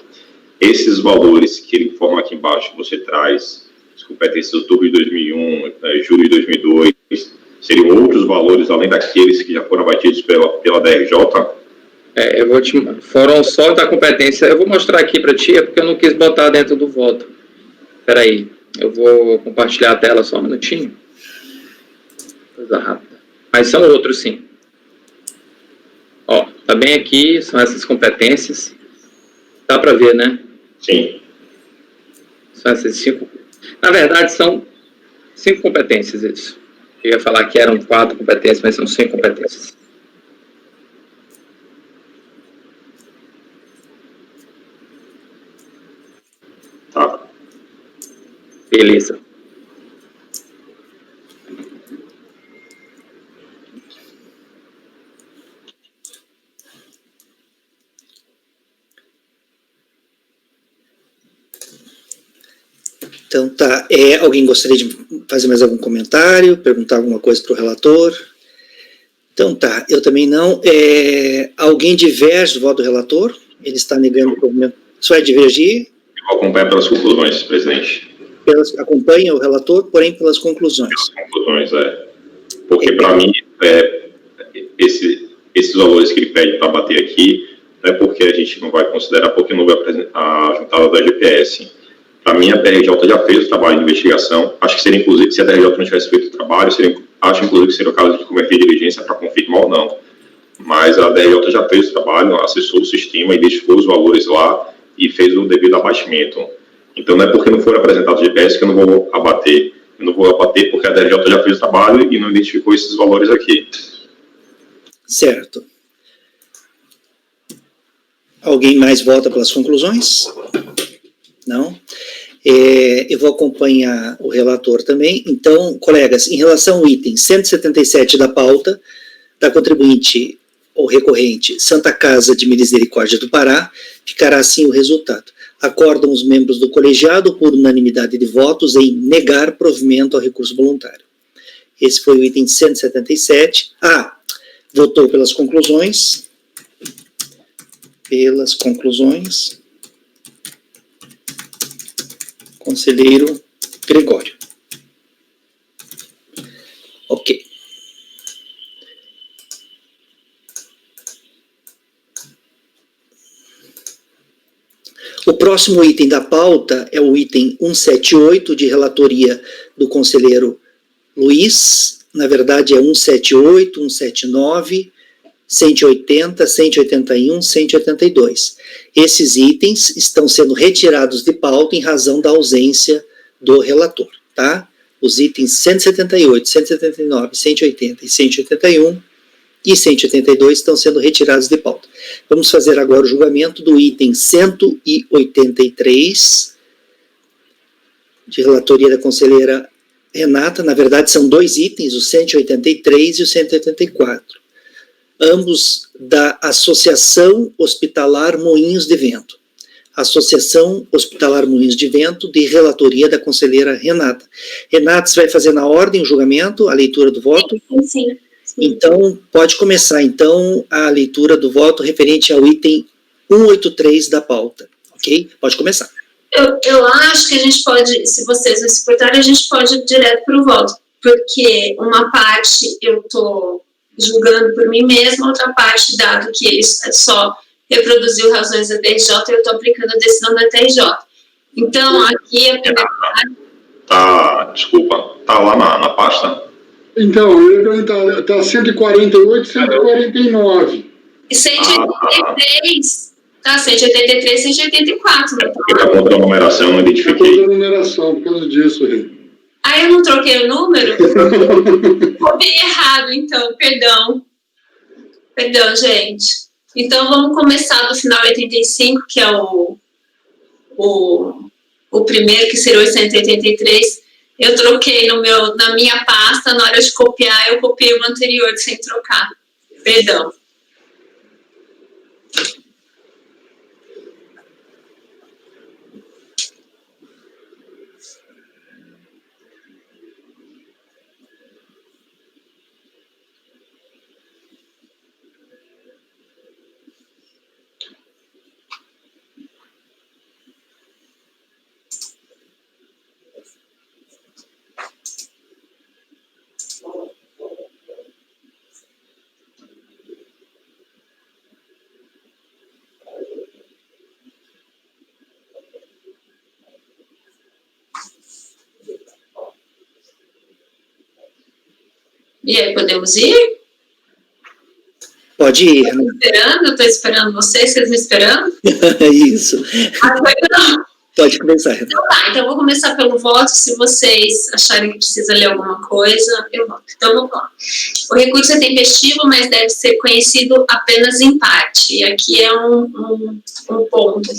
Esses valores que ele informa aqui embaixo, que você traz, as competências de outubro de 2001, julho de 2002, seriam outros valores além daqueles que já foram abatidos pela DRJ? Foram só da competência. Eu vou mostrar aqui para ti, porque eu não quis botar dentro do voto. Espera aí, eu vou compartilhar a tela só um minutinho. Coisa rápida. Mas são outros, sim. Ó, tá bem aqui, são essas competências. Dá para ver, né? Sim. São essas 5. Na verdade, são 5 competências, isso. Eu ia falar que eram 4 competências, mas são 5 competências. Tá. Beleza. Então tá, alguém gostaria de fazer mais algum comentário, perguntar alguma coisa para o relator? Então tá, eu também não. Alguém diverge do voto do relator? Ele está negando o provimento. Só divergir? Eu vou acompanhar pelas conclusões, presidente. Acompanha o relator, porém pelas conclusões. Pelas conclusões, Porque para mim, esses valores que ele pede para bater aqui, não é porque a gente não vai considerar, porque não vai apresentar a juntada da GPS. Para mim, a DRJ já fez o trabalho de investigação. Acho que seria, inclusive, se a DRJ não tivesse feito o trabalho, acho, inclusive, que seria o caso de converter diligência para confirmar ou não. Mas a DRJ já fez o trabalho, acessou o sistema, identificou os valores lá e fez o devido abatimento. Então, não é porque não for apresentado o GPS que eu não vou abater. Eu não vou abater porque a DRJ já fez o trabalho e não identificou esses valores aqui. Certo. Alguém mais vota pelas conclusões? Não? Eu vou acompanhar o relator também. Então, colegas, em relação ao item 177 da pauta, da contribuinte ou recorrente Santa Casa de Misericórdia do Pará, ficará assim o resultado. Acordam os membros do colegiado por unanimidade de votos em negar provimento ao recurso voluntário. Esse foi o item 177. Votou pelas conclusões. Conselheiro Gregório. Ok. O próximo item da pauta é o item 178, de relatoria do conselheiro Luiz. Na verdade, é 178, 179, 180, 181, 182. Esses itens estão sendo retirados de pauta em razão da ausência do relator, tá? Os itens 178, 179, 180 e 181 e 182 estão sendo retirados de pauta. Vamos fazer agora o julgamento do item 183, de relatoria da conselheira Renata. Na verdade, são 2 itens, o 183 e o 184. Ambos da Associação Hospitalar Moinhos de Vento. Associação Hospitalar Moinhos de Vento, de relatoria da conselheira Renata. Renata, você vai fazer na ordem o julgamento, a leitura do voto? Sim. Então, pode começar, então, a leitura do voto referente ao item 183 da pauta, ok? Pode começar. Eu acho que a gente pode, se vocês não se importarem, a gente pode ir direto para o voto, porque uma parte eu estou julgando por mim mesma, outra parte, dado que ele só reproduziu razões da TRJ, eu estou aplicando a decisão da TRJ. Então, aqui a primeira parte... Desculpa, tá lá na pasta. Então, eu ia perguntar, tá 148, 149. E 183, tá? 183, 184. Porque a contra numeração eu não identifiquei. Contra numeração, por causa disso, Rê. Ah, eu não troquei o número? Copiei errado, então, perdão. Perdão, gente. Então, vamos começar do final 85, que é o primeiro, que seria o 183. Eu troquei na minha pasta, na hora de copiar, eu copiei o anterior sem trocar. Perdão. E aí, podemos ir? Pode ir. Estou esperando vocês me esperando? Isso. Não. Pode começar. Então tá, então eu vou começar pelo voto. Se vocês acharem que precisa ler alguma coisa, eu voto. Então vamos lá. O recurso é tempestivo, mas deve ser conhecido apenas em parte. E aqui é um ponto.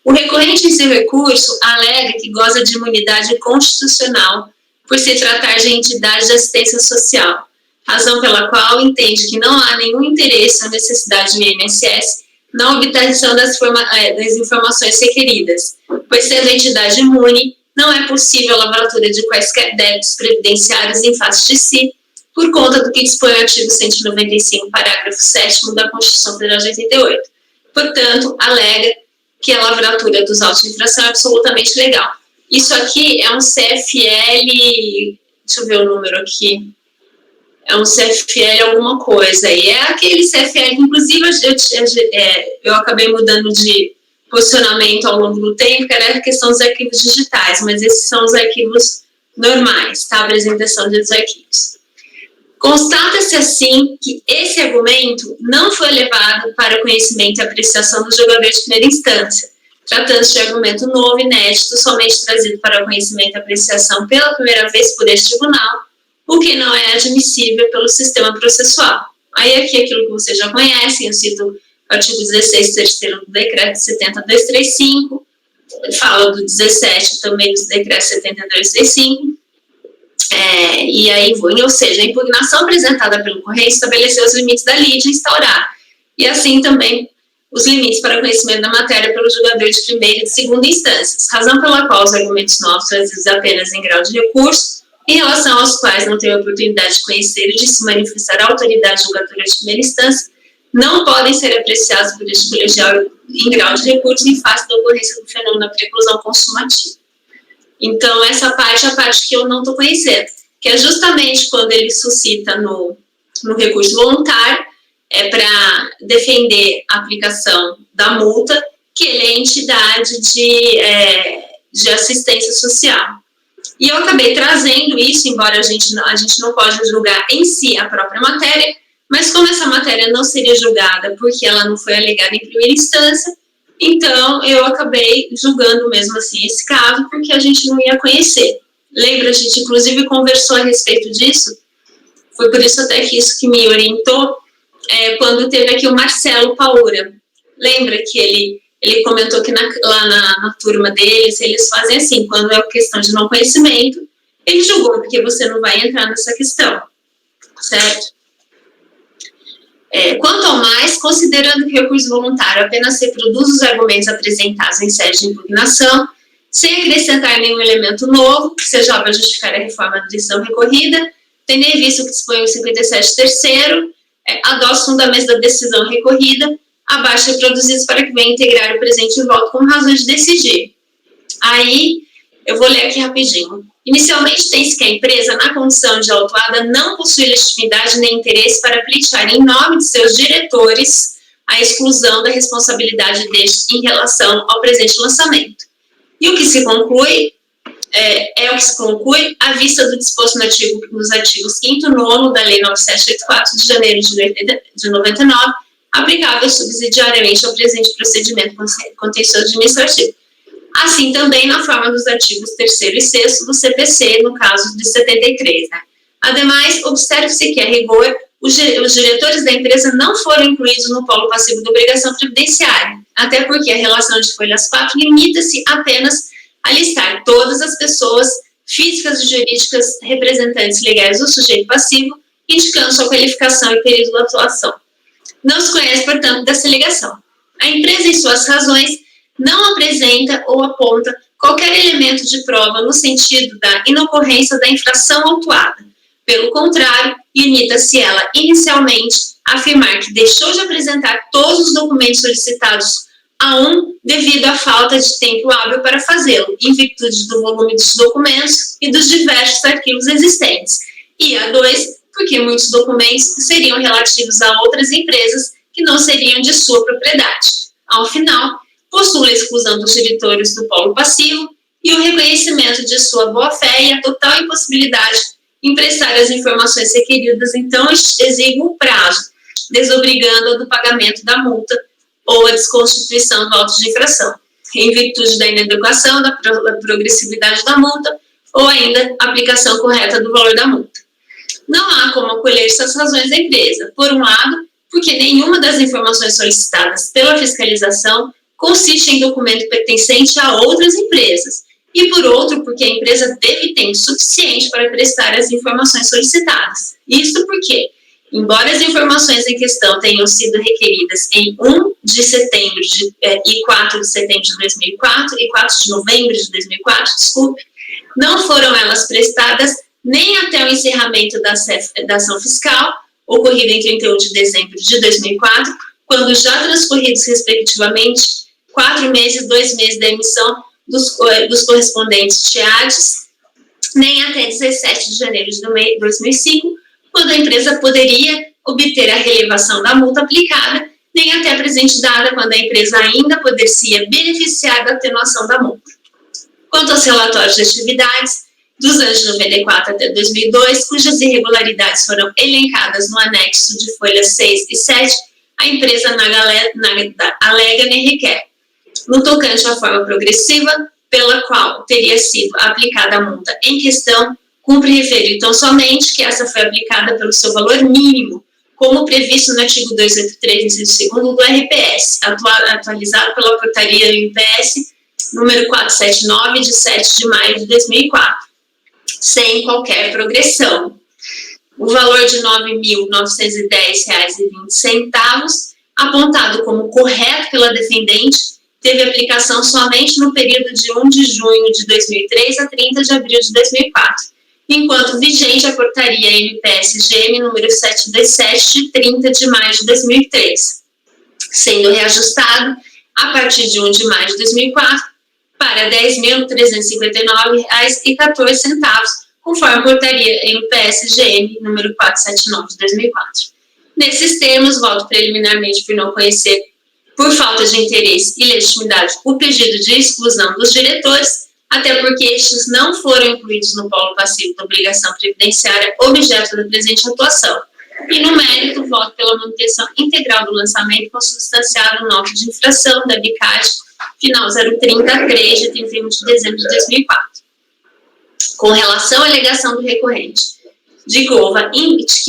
O recorrente em seu recurso alega que goza de imunidade constitucional por se tratar de entidade de assistência social, razão pela qual entende que não há nenhum interesse ou necessidade do INSS na obtenção das informações requeridas, pois sendo entidade imune, não é possível a lavratura de quaisquer débitos previdenciários em face de si, por conta do que dispõe o artigo 195, parágrafo 7º da Constituição Federal de 88. Portanto, alega que a lavratura dos autos de infração é absolutamente legal. Isso aqui é um CFL, deixa eu ver o número aqui, é um CFL alguma coisa, e é aquele CFL, inclusive eu acabei mudando de posicionamento ao longo do tempo, que era a questão dos arquivos digitais, mas esses são os arquivos normais, tá? A apresentação dos arquivos. Constata-se, assim, que esse argumento não foi levado para conhecimento e apreciação do julgador de primeira instância, tratando-se de argumento novo, inédito, somente trazido para o conhecimento e apreciação pela primeira vez por este tribunal, o que não é admissível pelo sistema processual. Aí aqui aquilo que vocês já conhecem, eu cito o artigo 16, terceiro do decreto 70235, fala do 17 também do decreto 70235, e aí vou, ou seja, a impugnação apresentada pelo correio estabeleceu os limites da lide instaurar, e assim também os limites para conhecimento da matéria pelo julgador de primeira e de segunda instâncias, razão pela qual os argumentos novos trazidos apenas em grau de recurso, em relação aos quais não teve a oportunidade de conhecer e de se manifestar a autoridade julgadora de primeira instância, não podem ser apreciados por este colegial em grau de recurso em face da ocorrência do fenômeno da preclusão consumativa. Então, essa parte é a parte que eu não estou conhecendo, que é justamente quando ele suscita no recurso voluntário, para defender a aplicação da multa, que ele é entidade de assistência social. E eu acabei trazendo isso, embora a gente não pode julgar em si a própria matéria, mas como essa matéria não seria julgada porque ela não foi alegada em primeira instância, então eu acabei julgando mesmo assim esse caso, porque a gente não ia conhecer. Lembra, a gente inclusive conversou a respeito disso, foi por isso até que isso que me orientou, quando teve aqui o Marcelo Paura. Lembra que ele comentou que lá na turma deles, eles fazem assim, quando é questão de não conhecimento, ele julgou porque você não vai entrar nessa questão, certo? Quanto ao mais, considerando que o recurso voluntário apenas reproduz os argumentos apresentados em sede de impugnação, sem acrescentar nenhum elemento novo, que seja para justificar a reforma da decisão recorrida, tendo em vista o que dispõe o 57º, adoça os fundamentos da decisão recorrida, abaixo reproduzidos para que venha integrar o presente voto com razões de decidir. Aí, eu vou ler aqui rapidinho. Inicialmente, tem-se que a empresa, na condição de autuada, não possui legitimidade nem interesse para pleitear em nome de seus diretores a exclusão da responsabilidade destes em relação ao presente lançamento. E o que se conclui o que se conclui à vista do disposto nos artigos 5º e 9º da Lei 9784 de janeiro de 99, aplicável subsidiariamente ao presente procedimento contencioso administrativo. Assim também na forma dos artigos 3º e 6º do CPC, no caso de 73. Né? Ademais, observe-se que, a rigor, os diretores da empresa não foram incluídos no polo passivo da obrigação previdenciária, até porque a relação de folhas 4 limita-se apenas a listar todas as pessoas físicas e jurídicas representantes legais do sujeito passivo, indicando sua qualificação e período de atuação. Não se conhece, portanto, dessa alegação. A empresa, em suas razões, não apresenta ou aponta qualquer elemento de prova no sentido da inocorrência da infração autuada. Pelo contrário, limita-se ela, inicialmente, a afirmar que deixou de apresentar todos os documentos solicitados a 1, devido à falta de tempo hábil para fazê-lo, em virtude do volume dos documentos e dos diversos arquivos existentes, e a 2, porque muitos documentos seriam relativos a outras empresas que não seriam de sua propriedade. Ao final, postula a exclusão dos diretores do polo passivo e o reconhecimento de sua boa-fé e a total impossibilidade em prestar as informações requeridas em tão exíguo prazo, desobrigando-a do pagamento da multa ou a desconstituição do auto de infração, em virtude da inadequação, da progressividade da multa, ou ainda a aplicação correta do valor da multa. Não há como acolher essas razões da empresa, por um lado, porque nenhuma das informações solicitadas pela fiscalização consiste em documento pertencente a outras empresas, e por outro, porque a empresa teve tempo suficiente para prestar as informações solicitadas. Isto porque, embora as informações em questão tenham sido requeridas em 1 de setembro e 4 de setembro de 2004 e 4 de novembro de 2004, não foram elas prestadas nem até o encerramento da ação fiscal, ocorrida em 31 de dezembro de 2004, quando já transcorridos, respectivamente, 4 meses e 2 meses da emissão dos correspondentes TEADs, nem até 17 de janeiro de 2005, quando a empresa poderia obter a relevação da multa aplicada, nem até a presente data, quando a empresa ainda poder-se beneficiar da atenuação da multa. Quanto aos relatórios de atividades, dos anos de 94 até 2002, cujas irregularidades foram elencadas no anexo de folhas 6 e 7, a empresa alega nem requer, no tocante à forma progressiva pela qual teria sido aplicada a multa em questão, cumpre referir tão somente que essa foi aplicada pelo seu valor mínimo, como previsto no artigo 283, inciso 2º do RPS, atualizado pela portaria MPS número 479, de 7 de maio de 2004, sem qualquer progressão. O valor de R$ 9.910,20, apontado como correto pela defendente, teve aplicação somente no período de 1 de junho de 2003 a 30 de abril de 2004, enquanto vigente a portaria MPS-GM número 727, de 30 de maio de 2003, sendo reajustado a partir de 1 de maio de 2004 para R$ 10.359,14, conforme a portaria MPS-GM número 479 de 2004. Nesses termos, voto preliminarmente por não conhecer, por falta de interesse e legitimidade, o pedido de exclusão dos diretores, até porque estes não foram incluídos no polo passivo da obrigação previdenciária objeto da presente atuação. E no mérito, voto pela manutenção integral do lançamento consubstanciado no auto de infração da BICAD, final 033, de 31 de dezembro de 2004. Com relação à alegação do recorrente, de que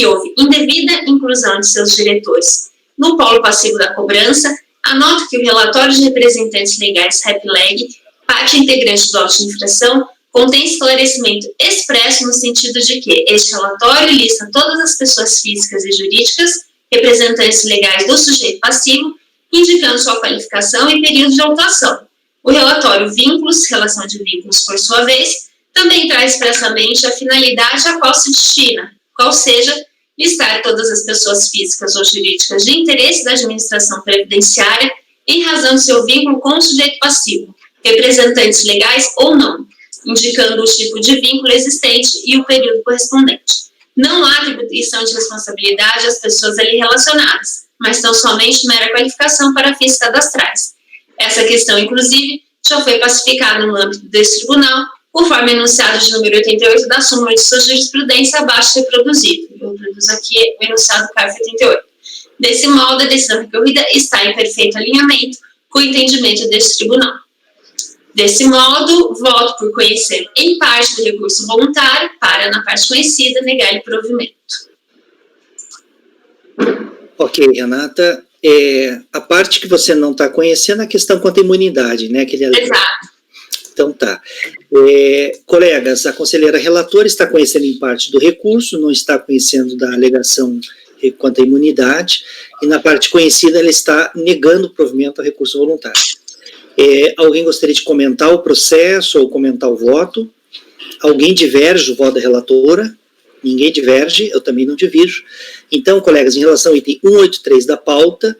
houve indevida inclusão de seus diretores no polo passivo da cobrança, anoto que o relatório de representantes legais REPLEG, parte integrante do auto de infração, contém esclarecimento expresso no sentido de que este relatório lista todas as pessoas físicas e jurídicas, representantes legais do sujeito passivo, indicando sua qualificação e período de autuação. O relatório Vínculos, relação de vínculos, por sua vez, também traz expressamente a finalidade a qual se destina, qual seja, listar todas as pessoas físicas ou jurídicas de interesse da administração previdenciária em razão de seu vínculo com o sujeito passivo, representantes legais ou não, indicando o tipo de vínculo existente e o período correspondente. Não há atribuição de responsabilidade às pessoas ali relacionadas, mas tão somente mera qualificação para fins cadastrais. Essa questão, inclusive, já foi pacificada no âmbito desse tribunal, conforme enunciado de número 88 da súmula de sua jurisprudência abaixo reproduzido. Eu produzo aqui o enunciado CARF 88. Desse modo, a decisão recorrida está em perfeito alinhamento com o entendimento deste tribunal. Desse modo, voto por conhecer em parte do recurso voluntário para, na parte conhecida, negar-lhe provimento. Ok, Renata. A parte que você não está conhecendo é a questão quanto à imunidade, né? Exato. Então tá. Colegas, a conselheira relatora está conhecendo em parte do recurso, não está conhecendo da alegação quanto à imunidade, e na parte conhecida ela está negando o provimento ao recurso voluntário. Alguém gostaria de comentar o processo ou comentar o voto? Alguém diverge do voto da relatora? Ninguém diverge, eu também não divirjo. Então, colegas, em relação ao item 183 da pauta,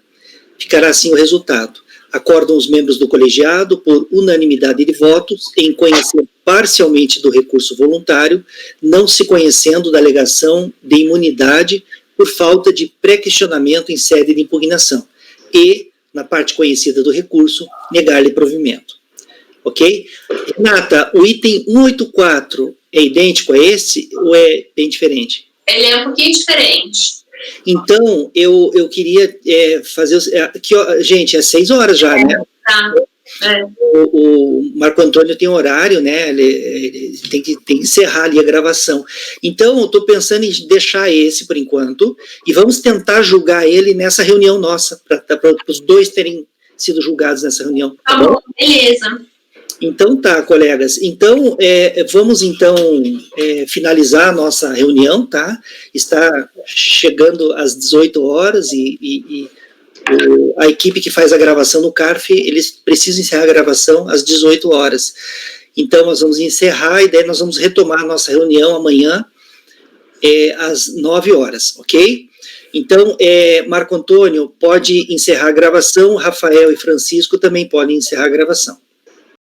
ficará assim o resultado. Acordam os membros do colegiado, por unanimidade de votos, em conhecer parcialmente do recurso voluntário, não se conhecendo da alegação de imunidade por falta de pré-questionamento em sede de impugnação, e, na parte conhecida do recurso, negar-lhe provimento. Ok? Renata, o item 184 é idêntico a esse ou é bem diferente? Ele é um pouquinho diferente. Então, eu queria fazer... gente, é 6 horas já, né? Tá. O Marco Antônio tem horário, né? Ele tem que encerrar ali a gravação. Então, eu estou pensando em deixar esse por enquanto e vamos tentar julgar ele nessa reunião nossa, para os dois terem sido julgados nessa reunião. Tá bom, beleza. Então tá, colegas. Então, vamos então finalizar a nossa reunião, tá? Está chegando às 18 horas e a equipe que faz a gravação no CARF, eles precisam encerrar a gravação às 18 horas. Então, nós vamos encerrar e daí nós vamos retomar a nossa reunião amanhã às 9 horas, ok? Então, Marco Antônio pode encerrar a gravação, Rafael e Francisco também podem encerrar a gravação.